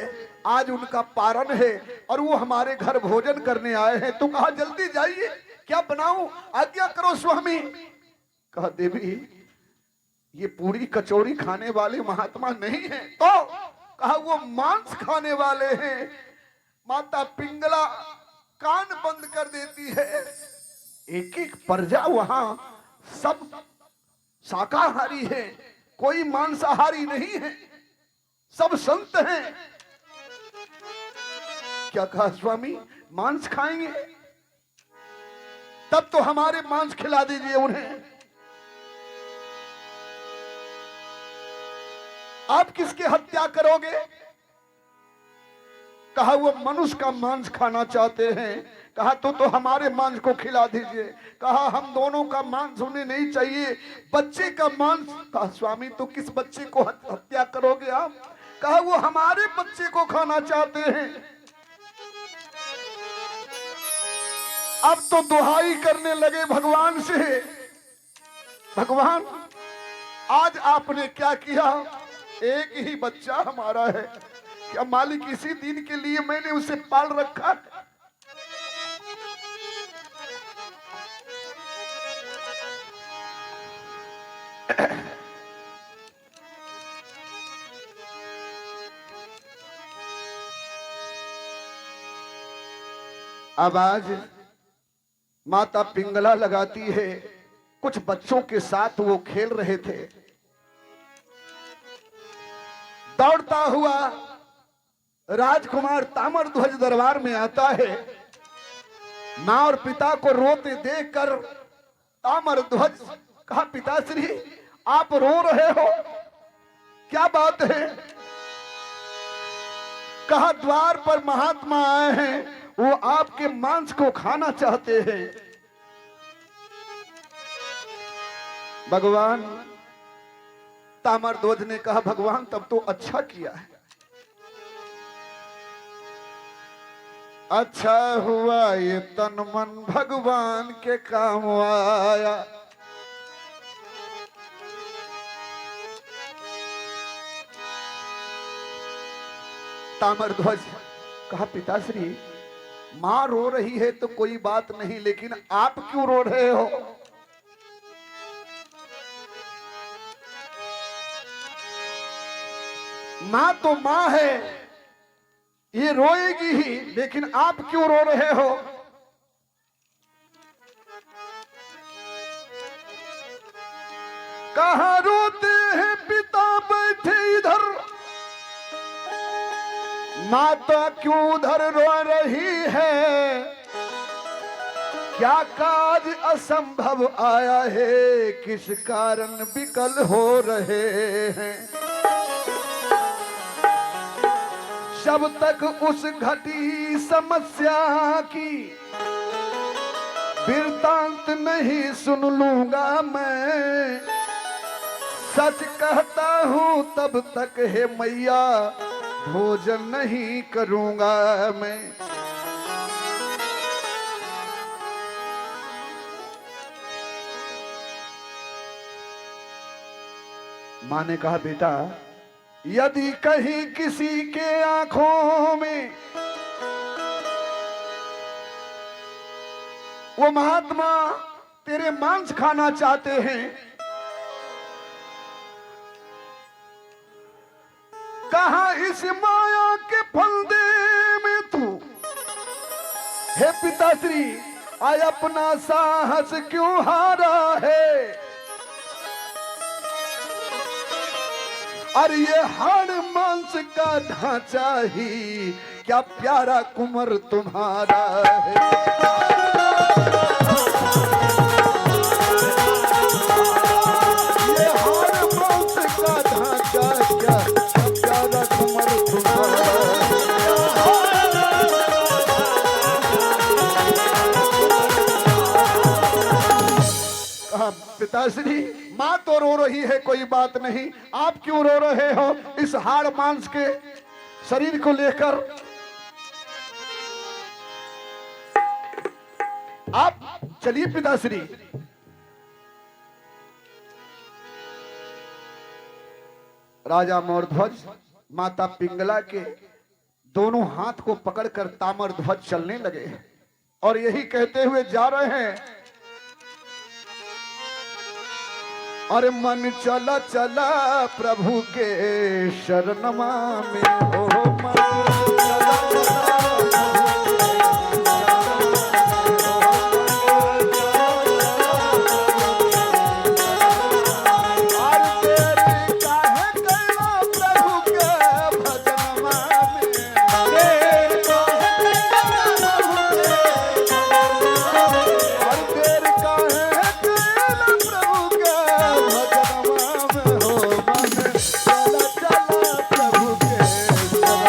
आज उनका पारण है और वो हमारे घर भोजन करने आए हैं।" तो कहा, "जल्दी जाइए, क्या बनाऊं? आज्ञा करो स्वामी।" कहा, "देवी, ये पूरी कचौड़ी खाने वाले महात्मा नहीं है।" तो कहा, "वो मांस खाने वाले हैं।" माता पिंगला कान बंद कर देती है। एक एक प्रजा वहां सब शाकाहारी है, कोई मांसाहारी नहीं है, सब संत हैं। क्या कहा, "स्वामी, मांस खाएंगे? तब तो हमारे मांस खिला दीजिए उन्हें। आप किसकी हत्या करोगे?" कहा, "वो मनुष्य का मांस खाना चाहते हैं।" कहा, तो हमारे मांस को खिला दीजिए। कहा, "हम दोनों का मांस उन्हें नहीं चाहिए, बच्चे का मांस।" कहा, "स्वामी, तो किस बच्चे को हत्या करोगे आप?" कहा, "वो हमारे बच्चे को खाना चाहते हैं।" अब तो दुहाई करने लगे भगवान से, "भगवान, आज आपने क्या किया? एक ही बच्चा हमारा है, क्या मालिक इसी दिन के लिए मैंने उसे पाल रखा?" अब आज माता पिंगला लगाती है, कुछ बच्चों के साथ वो खेल रहे थे। दौड़ता हुआ राजकुमार ताम्रध्वज दरबार में आता है माँ और पिता को रोते देखकर ताम्रध्वज कहा, पिताश्री आप रो रहे हो, क्या बात है? कहा, द्वार पर महात्मा आए हैं, वो आपके मांस को खाना चाहते हैं। भगवान, ताम्रध्वज ने कहा, भगवान तब तो अच्छा किया है, अच्छा हुआ ये तन मन भगवान के काम आया। ताम्रध्वज कहा, पिताश्री मां रो रही है तो कोई बात नहीं, लेकिन आप क्यों रो रहे हो? मां तो मां है, ये रोएगी ही, लेकिन आप क्यों रो रहे हो? कहां रोते हैं पिता बैठे इधर, माता क्यों उधर रो रही है? क्या काज असंभव आया है, किस कारण विकल हो रहे हैं? जब तक उस घटी समस्या की वृत्तांत नहीं सुन लूंगा मैं, सच कहता हूं तब तक हे मैया भोजन नहीं करूंगा मैं। मां ने कहा, बेटा यदि कहीं किसी के आंखों में वो महात्मा तेरे मांस खाना चाहते हैं, कहा इस माया के फंदे में तू हे पिताश्री आय अपना साहस क्यों हारा है? अरे ये हाड़ मांस का ढांचा ही क्या प्यारा कुंवर तुम्हारा है। ये हाड़ मांस का ढांचा क्या प्यारा कुंवर तुम्हारा है। पिताश्री मां तो रो रही है, कोई बात नहीं, आप क्यों रो रहे हो इस हाड़ मांस के शरीर को लेकर? आप चलिए पिताश्री। राजा मोरध्वज माता पिंगला के दोनों हाथ को पकड़कर ताम्रध्वज चलने लगे और यही कहते हुए जा रहे हैं, अरे मन चला चला प्रभु के शरणमा में हो, मन चला चला प्रभु के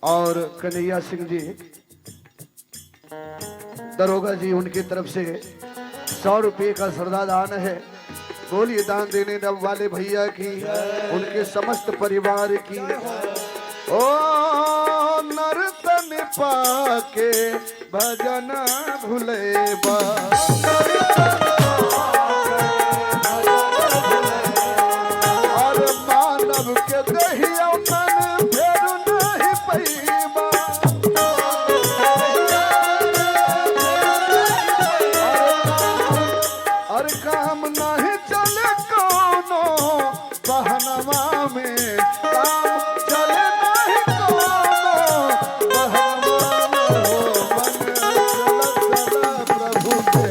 और कन्हैया सिंह जी दरोगा जी, उनकी तरफ से 100 रुपये का श्रद्धा दान है। बोलिए दान देने वाले भैया की, उनके समस्त परिवार की। ओ नर्तन पाके भजन भुलेबा, और मानव के दहिया मन फेर नहीं पैबा। और काम नहीं चले कोनो बहनवा में, काम चले नहीं कोनो बहनवा में। मन चला प्रभु के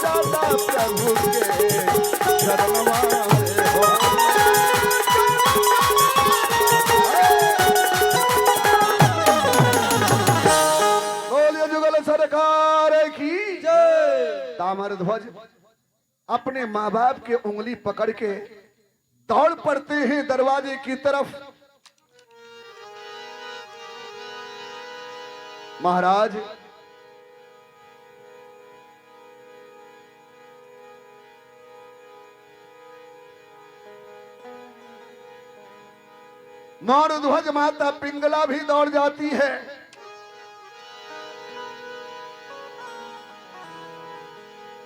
चला प्रभु के शरणवा में हो। बोलिए जुगल सरकार की जय। ताम्र ध्वज अपने माँ बाप के उंगली पकड़ के दौड़ पड़ते हैं दरवाजे की तरफ। महाराज मौर ध्वज माता पिंगला भी दौड़ जाती है।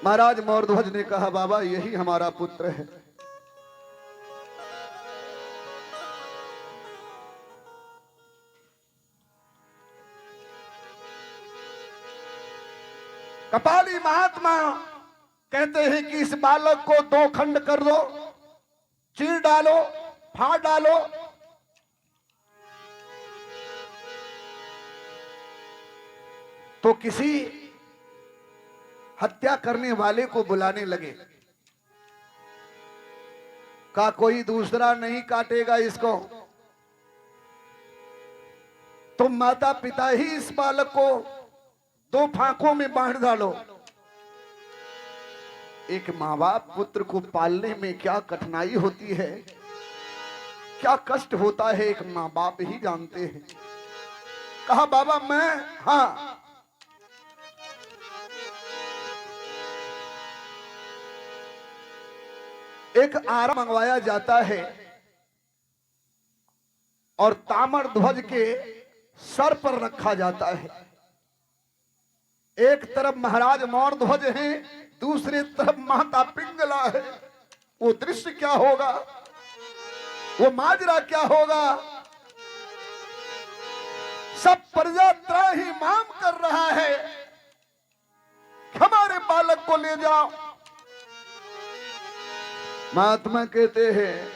महाराज मौर ध्वज ने कहा, बाबा यही हमारा पुत्र है। कपाली महात्मा कहते हैं कि इस बालक को 2 खंड कर दो, चीर डालो, फाड़ डालो। तो किसी हत्या करने वाले को बुलाने लगे। का कोई दूसरा नहीं काटेगा इसको, तुम माता पिता ही इस बालक को 2 फांकों में बांध डालो। एक माँ बाप पुत्र को पालने में क्या कठिनाई होती है, क्या कष्ट होता है, एक माँ बाप ही जानते हैं। कहा बाबा मैं, हाँ एक आरा मंगवाया जाता है और ताम्र ध्वज के सर पर रखा जाता है। एक तरफ महाराज मौर ध्वज है, दूसरी तरफ माता पिंगला है। वो दृश्य क्या होगा, वो माजरा क्या होगा। सब प्रजा त्राही माम कर रहा है, हमारे बालक को ले जाओ। महात्मा कहते हैं,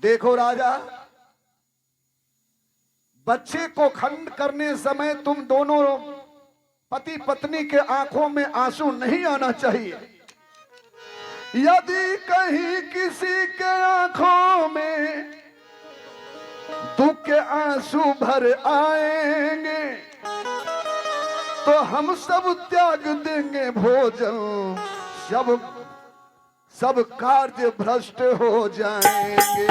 देखो राजा, बच्चे को खंड करने समय तुम दोनों पति पत्नी के आंखों में आंसू नहीं आना चाहिए। यदि कहीं किसी के आंखों में दुख के आंसू भर आएंगे तो हम सब त्याग देंगे भोजन, सब कार्य भ्रष्ट हो जाएंगे।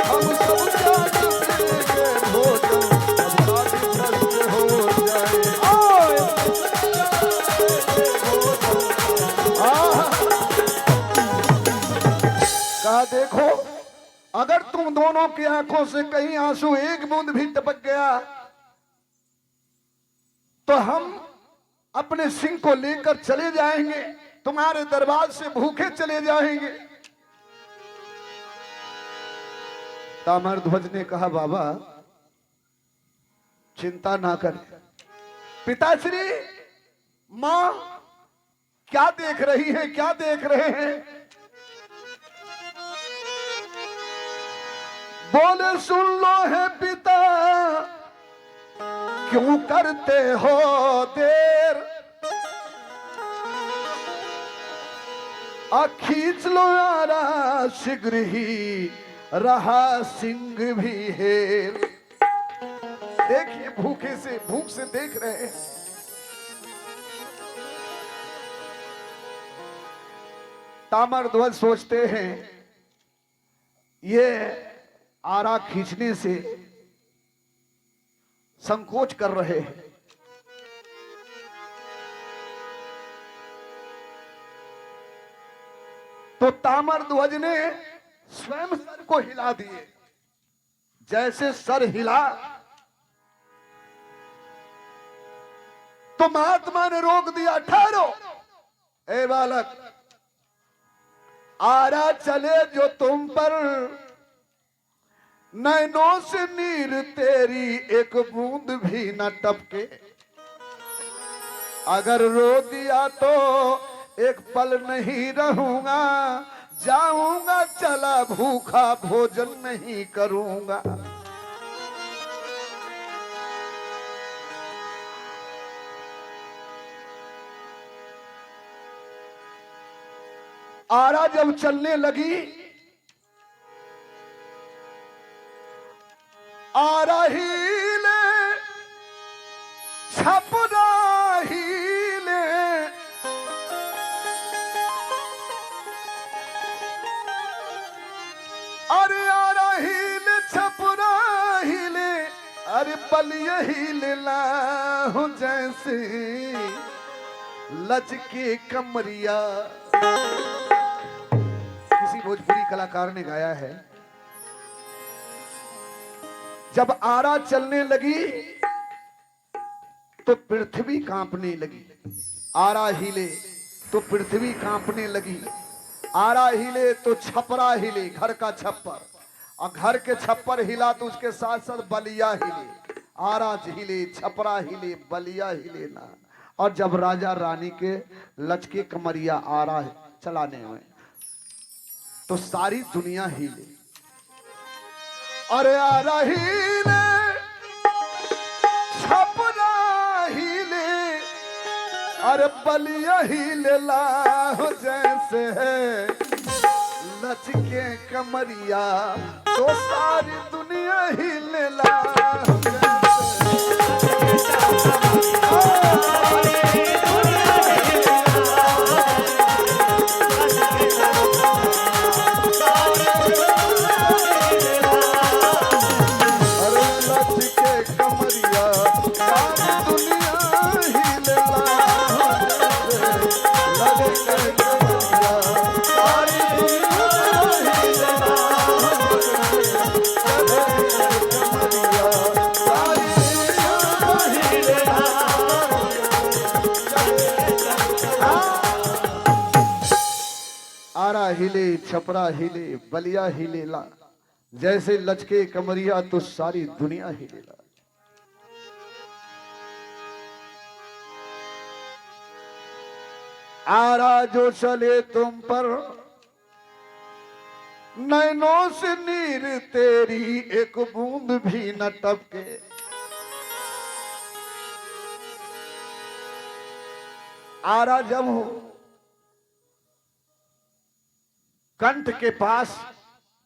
हम सब त्याग देंगे भोजन, सब कार्य भ्रष्ट हो जाएंगे। कहा देखो, अगर तुम दोनों की आंखों से कहीं आंसू एक बूंद भी टपक गया तो हम अपने सिंह को लेकर चले जाएंगे, तुम्हारे दरबार से भूखे चले जाएंगे। ताम्र ध्वज ने कहा बाबा चिंता ना कर। पिताश्री, मां क्या देख रही है, क्या देख रहे हैं? बोले सुन लो है पिता, क्यों करते हो देर, खींच लो यारा शीघ्र ही रहा सिंह भी हेर। देखिए भूख से देख रहे हैं। ताम्रध्वज सोचते हैं ये आरा खींचने से संकोच कर रहे हैं। तो ताम्रध्वज ने स्वयं सर को हिला दिए। जैसे सर हिला तो महात्मा ने रोक दिया, ठहरो ए बालक, आरा चले जो तुम पर, नैनों से नीर तेरी एक बूंद भी न टपके। अगर रो दिया तो एक पल नहीं रहूंगा, जाऊंगा चला भूखा भोजन नहीं करूंगा। आरा जब चलने लगी, आरा हिले छपरा हिले, अरे आरा हिले छपरा हिले, अरे बलिया हिले लाहू जैसे लचके कमरिया। किसी भोजपुरी कलाकार ने गाया है, जब आरा चलने लगी तो पृथ्वी कांपने लगी। आरा हिले तो पृथ्वी कांपने लगी, आरा हिले तो छपरा हिले, घर का छप्पर, और घर के छप्पर हिला तो उसके साथ साथ बलिया हिले। आरा हिले, छपरा हिले, बलिया हिले ना। और जब राजा रानी के लचके कमरिया आरा चलाने में तो सारी दुनिया हिले। अरे आरा हिले छपरा हिले, अरे बलिया हिले लाहो जैसे है लचके कमरिया, तो सारी दुनिया हिले लाहो हिले, छपरा हिले, बलिया हिले ला, जैसे लचके कमरिया तो सारी दुनिया हिले ला। आरा जो चले तुम पर, नैनों से नीर तेरी एक बूंद भी न टपके। आरा जब हो कंठ के पास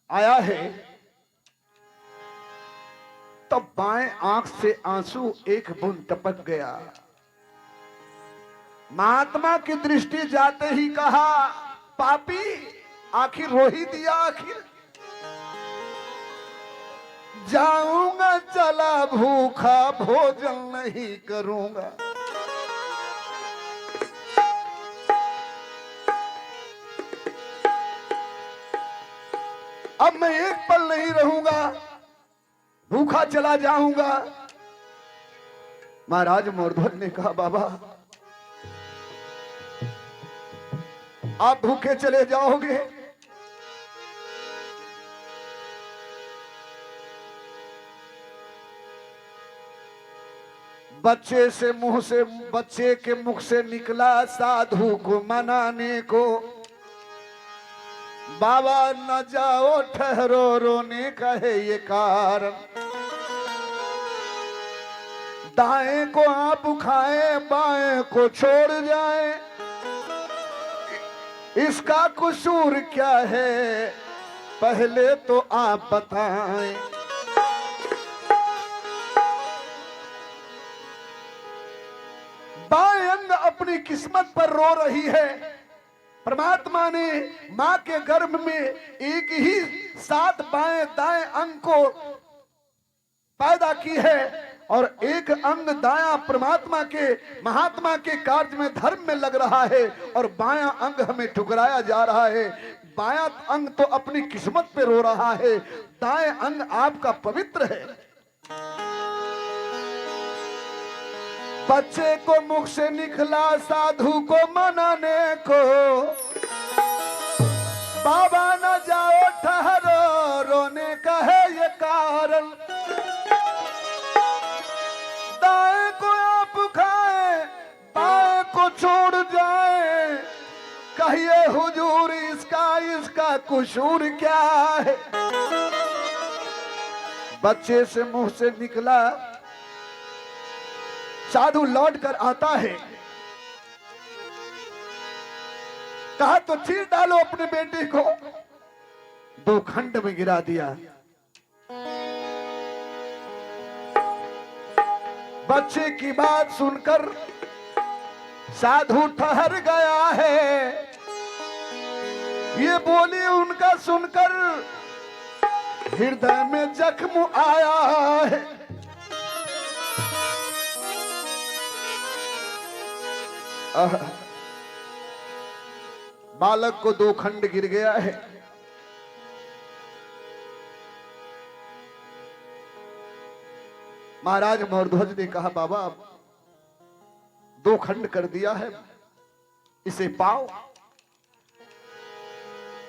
आया है तब बाएं आंख से आंसू एक बूंद टपक गया। महात्मा की दृष्टि जाते ही कहा, पापी आखिर रो ही दिया, आखिर जाऊंगा चला भूखा भोजन नहीं करूंगा। अब मैं एक पल नहीं रहूंगा, भूखा चला जाऊंगा। महाराज मोरध्वज ने कहा, बाबा आप भूखे चले जाओगे, बच्चे के मुख से निकला साधु को मनाने को, बाबा न जाओ ठहरो रोने का है ये कारण। दाएं को आप खाए बाएं को छोड़ जाए, इसका कसूर क्या है पहले तो आप बताएं। बाएं अंग अपनी किस्मत पर रो रही है। परमात्मा ने मां के गर्भ में एक ही साथ बाएं दाएं अंग को पैदा की है और एक अंग दायां परमात्मा के महात्मा के कार्य में धर्म में लग रहा है और बायां अंग हमें ठुकराया जा रहा है। बायां अंग तो अपनी किस्मत पे रो रहा है, दाएं अंग आपका पवित्र है। बच्चे को मुख से निकला साधु को मनाने को, बाबा न जाओ ठहरो रोने का है ये कारण। दाएं को आप खाए बाएं को छोड़ जाए, कहिए हुजूर इसका कसूर क्या है। बच्चे से मुंह से निकला, साधु लौट कर आता है, कहा तो चीर डालो अपने बेटे को, 2 खंड में गिरा दिया। बच्चे की बात सुनकर साधु ठहर गया है। ये बोली उनका सुनकर हृदय में जख्म आया है। बालक को 2 खंड गिर गया है। महाराज मौरध्वज ने कहा बाबा 2 खंड कर दिया है, इसे पाओ।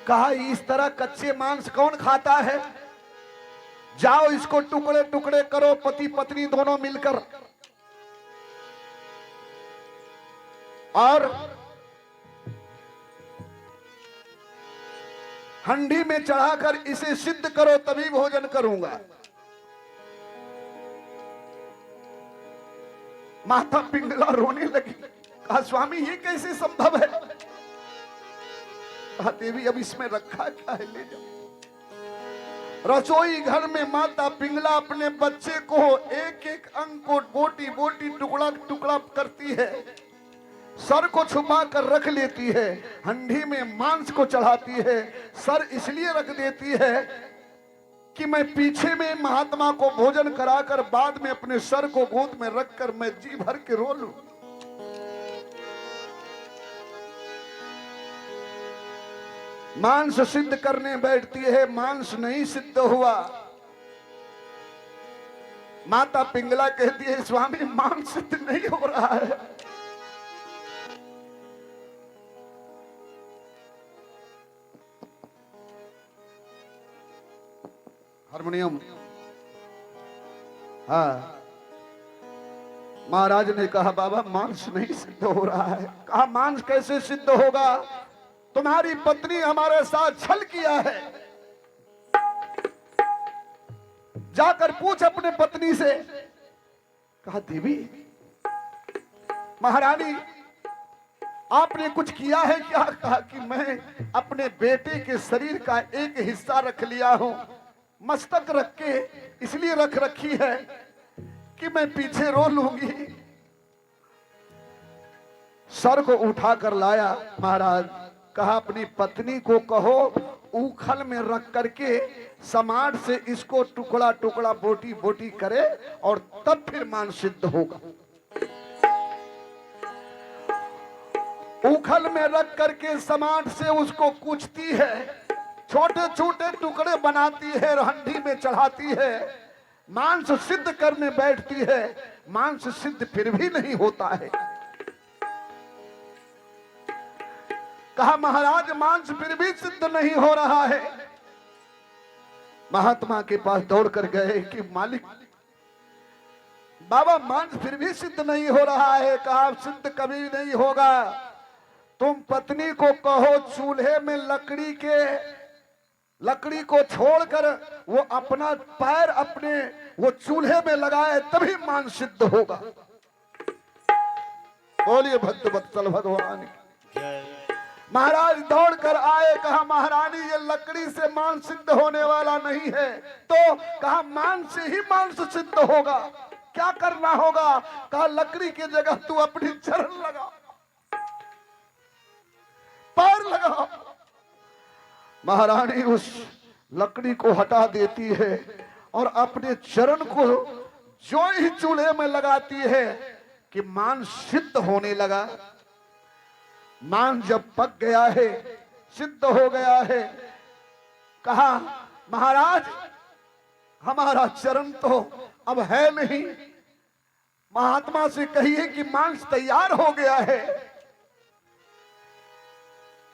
कहा इस तरह कच्चे मांस कौन खाता है, जाओ इसको टुकड़े टुकड़े करो, पति पत्नी दोनों मिलकर, और हंडी में चढ़ाकर इसे सिद्ध करो, तभी भोजन करूंगा। माता पिंगला रोने लगी। कहा स्वामी ये कैसे संभव है। कहा देवी अब इसमें रखा क्या है, ले जाओ। रसोई घर में माता पिंगला अपने बच्चे को एक एक अंग को बोटी बोटी टुकड़ा टुकड़ा करती है, सर को छुपा कर रख लेती है, हंडी में मांस को चढ़ाती है। सर इसलिए रख देती है कि मैं पीछे में महात्मा को भोजन कराकर बाद में अपने सर को गोद में रखकर मैं जी भर के रो लूं। मांस सिद्ध करने बैठती है, मांस नहीं सिद्ध हुआ। माता पिंगला कहती है स्वामी मांस सिद्ध नहीं हो रहा है। हारमोनियम। हाँ, महाराज ने कहा बाबा मांस नहीं सिद्ध हो रहा है। कहा मांस कैसे सिद्ध होगा, तुम्हारी पत्नी हमारे साथ छल किया है, जाकर पूछ अपने पत्नी से। कहा देवी महारानी आपने कुछ किया है क्या। कहा कि मैं अपने बेटे के शरीर का एक हिस्सा रख लिया हूं, मस्तक रख के इसलिए रख रखी है कि मैं पीछे रो लूंगी। सर को उठा कर लाया महाराज। कहा अपनी पत्नी को कहो ऊखल में रख करके समाट से इसको टुकड़ा टुकड़ा बोटी बोटी करे और तब फिर मांस सिद्ध होगा। ऊखल में रख करके समाट से उसको कूचती है, छोटे छोटे टुकड़े बनाती है, हंडी में चढ़ाती है, मांस सिद्ध करने बैठती है। मांस सिद्ध फिर भी नहीं होता है। कहा महाराज मांस फिर भी सिद्ध नहीं हो रहा है। महात्मा के पास दौड़ कर गए कि मालिक बाबा मांस फिर भी सिद्ध नहीं हो रहा है। कहा सिद्ध कभी नहीं होगा, तुम पत्नी को कहो चूल्हे में लकड़ी को छोड़कर वो अपना पैर अपने वो चूल्हे में लगाए, तभी मांस सिद्ध होगा। बोलिए भक्त वत्सल भगवान की। महाराज दौड़ कर आए। कहा महारानी ये लकड़ी से मांस सिद्ध होने वाला नहीं है। तो कहा मांस से ही मांस सिद्ध होगा। क्या करना होगा? कहा लकड़ी की जगह तू अपनी चरण लगा, पैर लगा। महारानी उस लकड़ी को हटा देती है और अपने चरण को जो ही चूल्हे में लगाती है कि मांस सिद्ध होने लगा। मांस जब पक गया है, सिद्ध हो गया है, कहा महाराज हमारा चरण तो अब है नहीं, महात्मा से कहिए कि मांस तैयार हो गया है।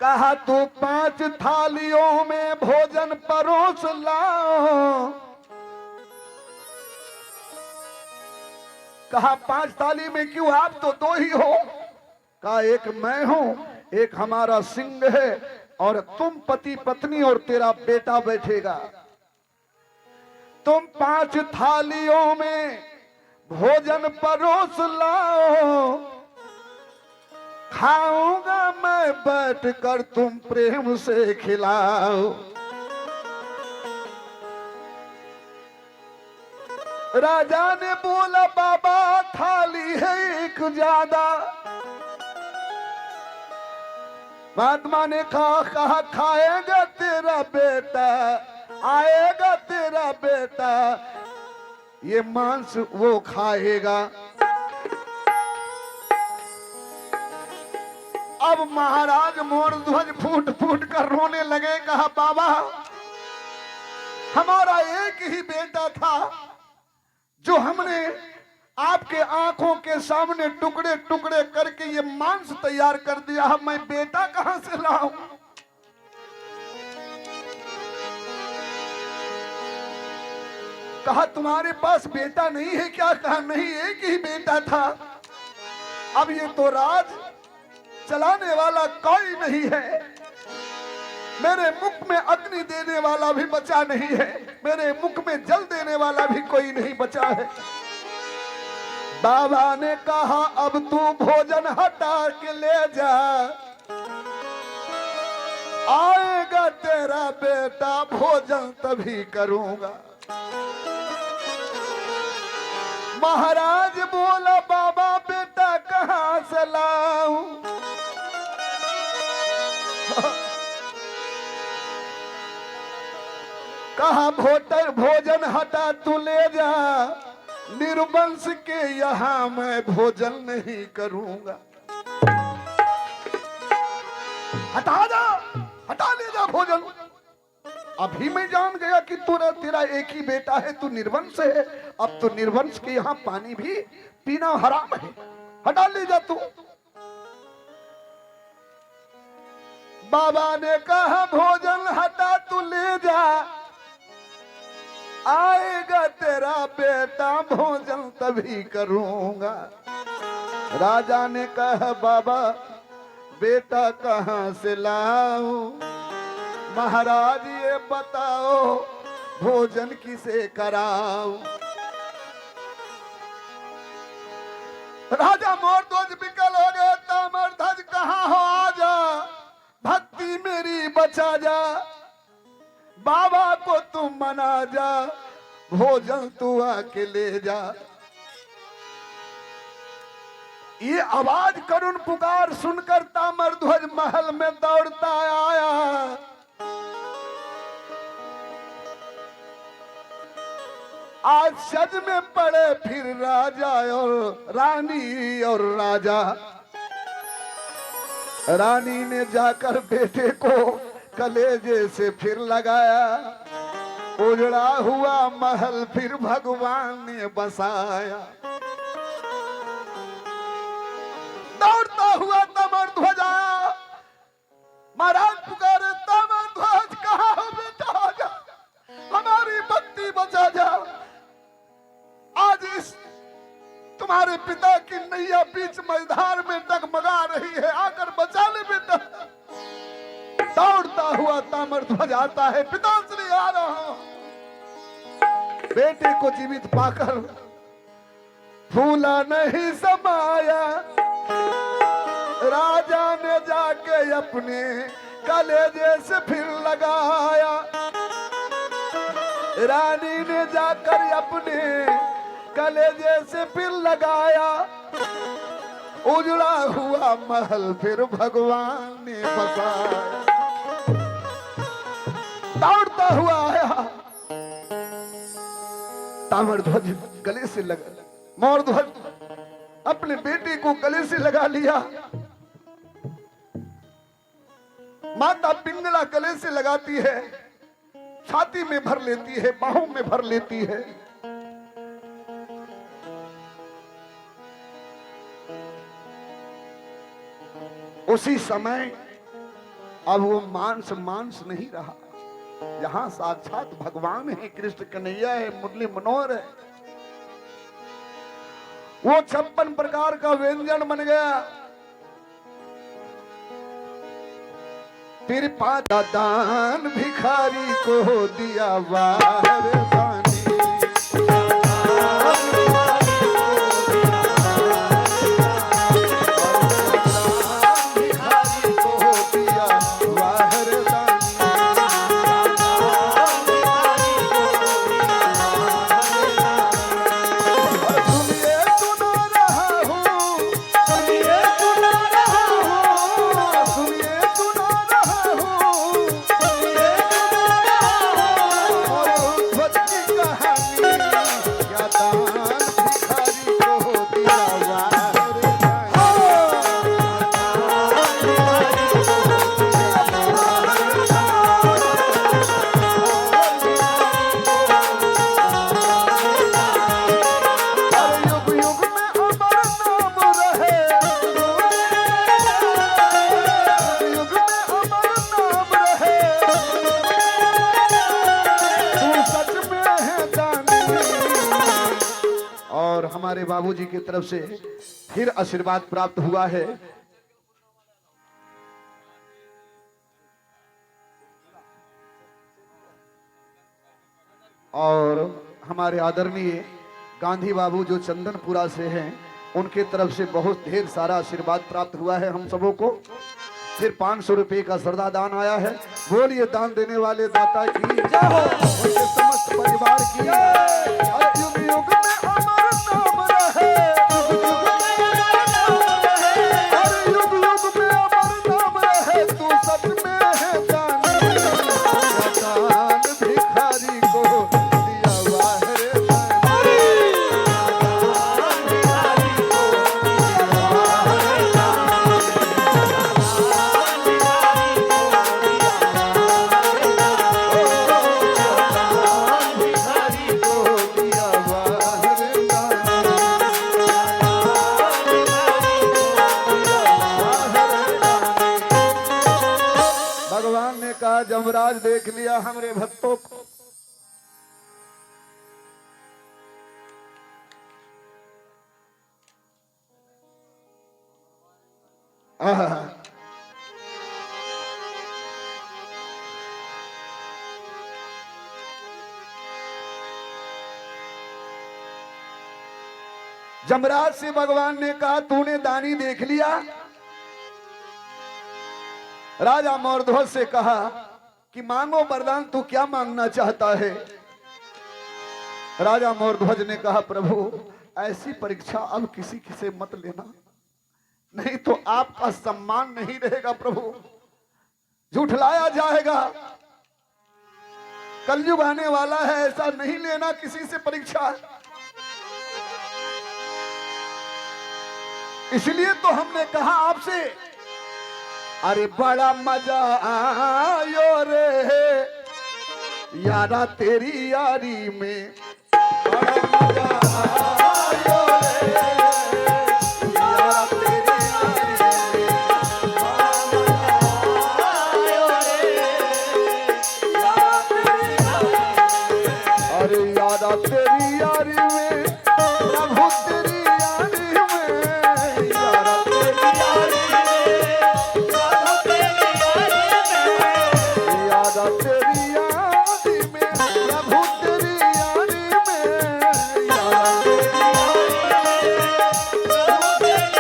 कहा तो 5 थालियों में भोजन परोस लाओ। कहा 5 थाली में क्यों, आप तो 2 ही हो। कहा एक मैं हूं, एक हमारा सिंह है, और तुम पति पत्नी और तेरा बेटा बैठेगा। तुम 5 थालियों में भोजन परोस लाओ, खाऊंगा मैं बैठकर, तुम प्रेम से खिलाओ। राजा ने बोला बाबा थाली है एक ज्यादा। महात्मा ने कहा खाएगा तेरा बेटा, आएगा तेरा बेटा, ये मांस वो खाएगा। अब महाराज मोर ध्वज फूट फूट कर रोने लगे। कहा बाबा हमारा एक ही बेटा था जो हमने आपके आंखों के सामने टुकड़े टुकड़े करके ये मांस तैयार कर दिया, मैं बेटा कहां से लाऊं? कहा तुम्हारे पास बेटा नहीं है क्या? कहा नहीं, एक ही बेटा था। अब ये तो राज चलाने वाला कोई नहीं है, मेरे मुख में अग्नि देने वाला भी बचा नहीं है, मेरे मुख में जल देने वाला भी कोई नहीं बचा है। बाबा ने कहा अब तू भोजन हटा के ले जा, आएगा तेरा बेटा, भोजन तभी करूंगा। महाराज बोला बाबा बेटा कहां से लाऊं? कहा भोजन हटा तू ले जा, निर्वंश के यहां मैं भोजन नहीं करूंगा। हटा जा, हटा ले जा भोजन। अभी मैं जान गया कि तेरा एक ही बेटा है, तू निर्वंश है, अब तो निर्वंश के यहाँ पानी भी पीना हराम है, हटा ले जा तू। बाबा ने कहा भोजन हटा तू ले जा, आएगा तेरा बेटा, भोजन तभी करूंगा। राजा ने कहा बाबा बेटा कहां से लाऊं? महाराज ये बताओ भोजन किसे कराऊं? राजा मोरध्वज विकल हो गए। ताम्रध्वज कहां हो, आजा, भक्ति मेरी बचा जा, बाबा को तू मना जा, भोजन तू आके ले जा। ये आवाज करुण पुकार सुनकर ताम्रध्वज महल में दौड़ता आया। आज सज में पड़े फिर राजा और रानी और राजा। रानी ने जाकर बेटे को कलेजे से फिर लगाया, उजड़ा हुआ महल फिर भगवान ने बसाया। दौड़ता हुआ ताम्रध्वज आया, महाराज पुकारे ताम्रध्वज कहाँ हो बेटा, आजा, हमारी भक्ति बचा जा। आज इस तुम्हारे पिता की नैया बीच मैदान में डगमगा रही है, आकर बचा ले बेटा। दौड़ता हुआ ताम्रध्वज आता है, पिताश्री आ रहा हूं। बेटे को जीवित पाकर फूला नहीं समाया, राजा ने जाके अपने कलेजे से फिर लगाया। रानी ने जाकर अपने कलेजे से फिर लगाया, उजड़ा हुआ महल फिर भगवान ने बसाया। दौड़ता हुआ आया, ताम्रध्वज गले से लगा, मोरध्वज अपने बेटे को गले से लगा लिया। माता पिंगला गले से लगाती है, छाती में भर लेती है, बाहों में भर लेती है। उसी समय अब वो मांस नहीं रहा, यहां साक्षात भगवान है, कृष्ण कन्हैया है, मुरली मनोहर है। वो 56 प्रकार का व्यंजन बन गया। फिर 5 दान भिखारी को दिया वारदानी। हमारे बाबूजी की तरफ से फिर आशीर्वाद प्राप्त हुआ है। और हमारे आदरणीय गांधी बाबू जो चंदनपुरा से हैं, उनके तरफ से बहुत ढेर सारा आशीर्वाद प्राप्त हुआ है हम सबों को। फिर 500 रुपए का श्रद्धा दान आया है। बोलिए दान देने वाले दाता की जय हो, उनके समस्त परिवार की। और युग युग में अमर नाम रहे, और युग युग में अमर नाम रहे, तू सच में है दानी। दान भिखारी को दिया वाहरे जमराज देख लिया हमरे भक्तों को। जमराज से भगवान ने कहा, तूने दानी देख लिया। राजा मोरध्वज से कहा कि मांगो वरदान, तू क्या मांगना चाहता है। राजा मोरध्वज ने कहा, प्रभु ऐसी परीक्षा अब किसी से मत लेना, नहीं तो आपका सम्मान नहीं रहेगा प्रभु, झूठलाया जाएगा, कलयुग आने वाला है, ऐसा नहीं लेना किसी से परीक्षा। इसलिए तो हमने कहा आपसे, अरे बड़ा मजा आयो रे यारा तेरी यारी में, बड़ा मजा आयो रे यारा तेरी यारी में, आयो रे यारा तेरी यारी में। अरे यारा तेरी यारी में, प्रभु तेरी यारी में, यारा तेरी यारी में, तेरी यारी में, प्रभु तेरी यारी में, यारा तेरी यारी में।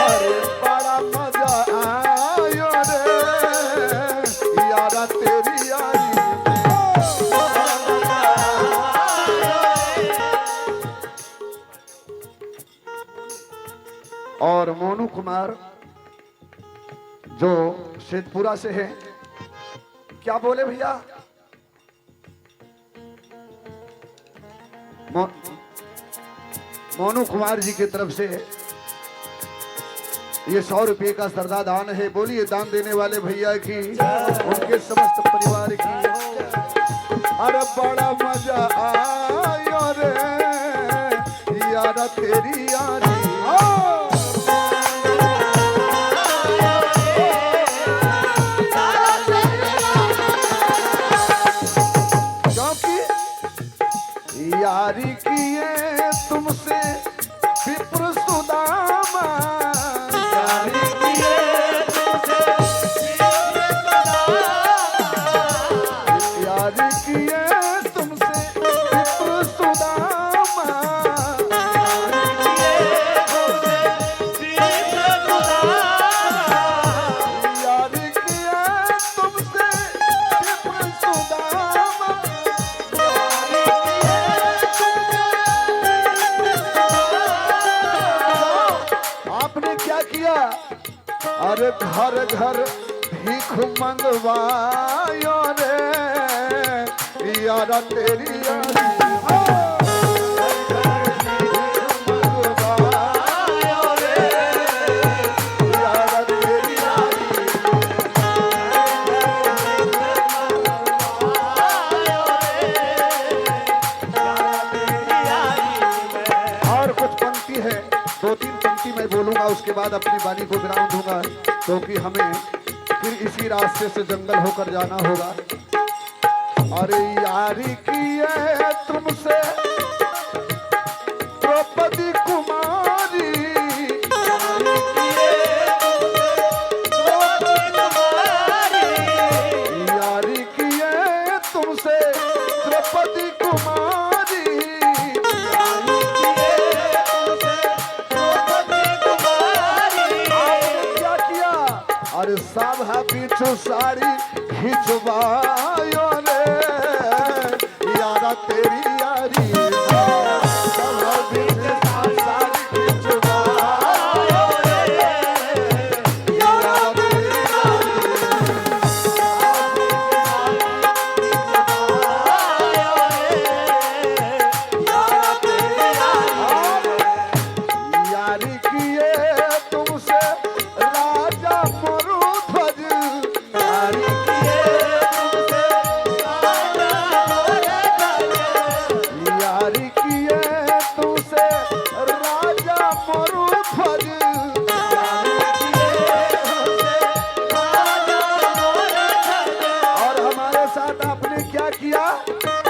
अरे बड़ा मजा आयो रे यारा तेरी यारी में, बड़ा मजा आयो रे और मोनू कुमार जो शेखपुरा से है। क्या बोले भैया? मोनू कुमार जी की तरफ से ये 100 रुपये का सरदा दान है। बोलिए दान देने वाले भैया की, उनके समस्त परिवार की। अरे बड़ा मजा आयो रे यारा तेरी यारी। यारी किए तुमसे विप्र सुदामा, यारी किए तुमसे विप्र सुदामा, यारी किए तुमसे विप्र सुदामा, यारी किए तुमसे विप्र सुदामा। अरे घर घर भीख मंगवायो रे यारा तेरी यारी। मैं बोलूंगा उसके बाद अपनी वाणी को विराम दूंगा, क्योंकि हमें फिर इसी रास्ते से जंगल होकर जाना होगा। अरे यारी की है तुमसे द्रौपदी कुमारी, यारी की है तुमसे द्रौपदी कुमारी। अरे साभा पीछू साड़ी खिंचवायो रे यारा तेरी यारी। साभा पीछू साड़ी खिंचवायो रे यारा तेरी यारी। यारी किए तुमसे राजा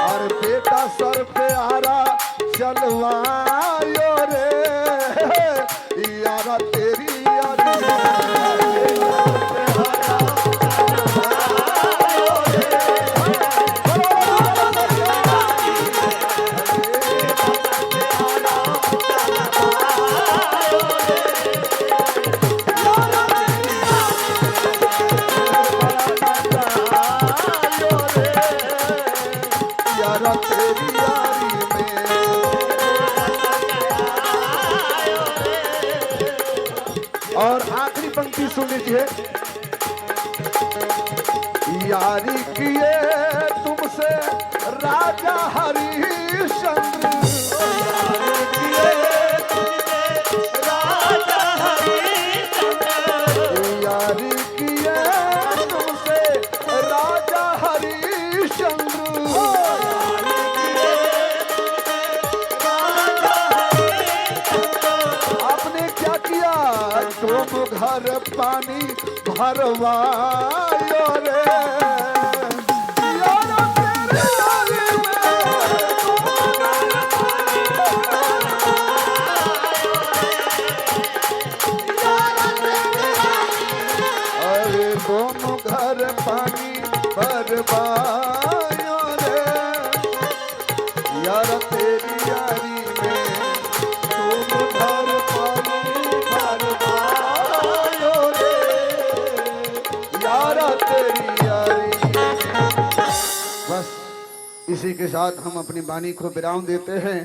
और बेटा सर पे आरा चलवायो रे यारा तेरी यारी। और आखिरी पंक्ति सुन लीजिए। यारी किए तुमसे राजा हरिश्चंद्र, यारी किए तुमसे राजा हरिश्चंद्र। आपने क्या किया? तुम घर पानी भरवायो रे यारा तेरे यारी अरे दोनों घर पानी भरवायो रे यारा तेरी यारी में। तुम घर पानी भरवायो रे यारा तेरी यारी। बस इसी के साथ हम अपनी वाणी को विराम देते हैं।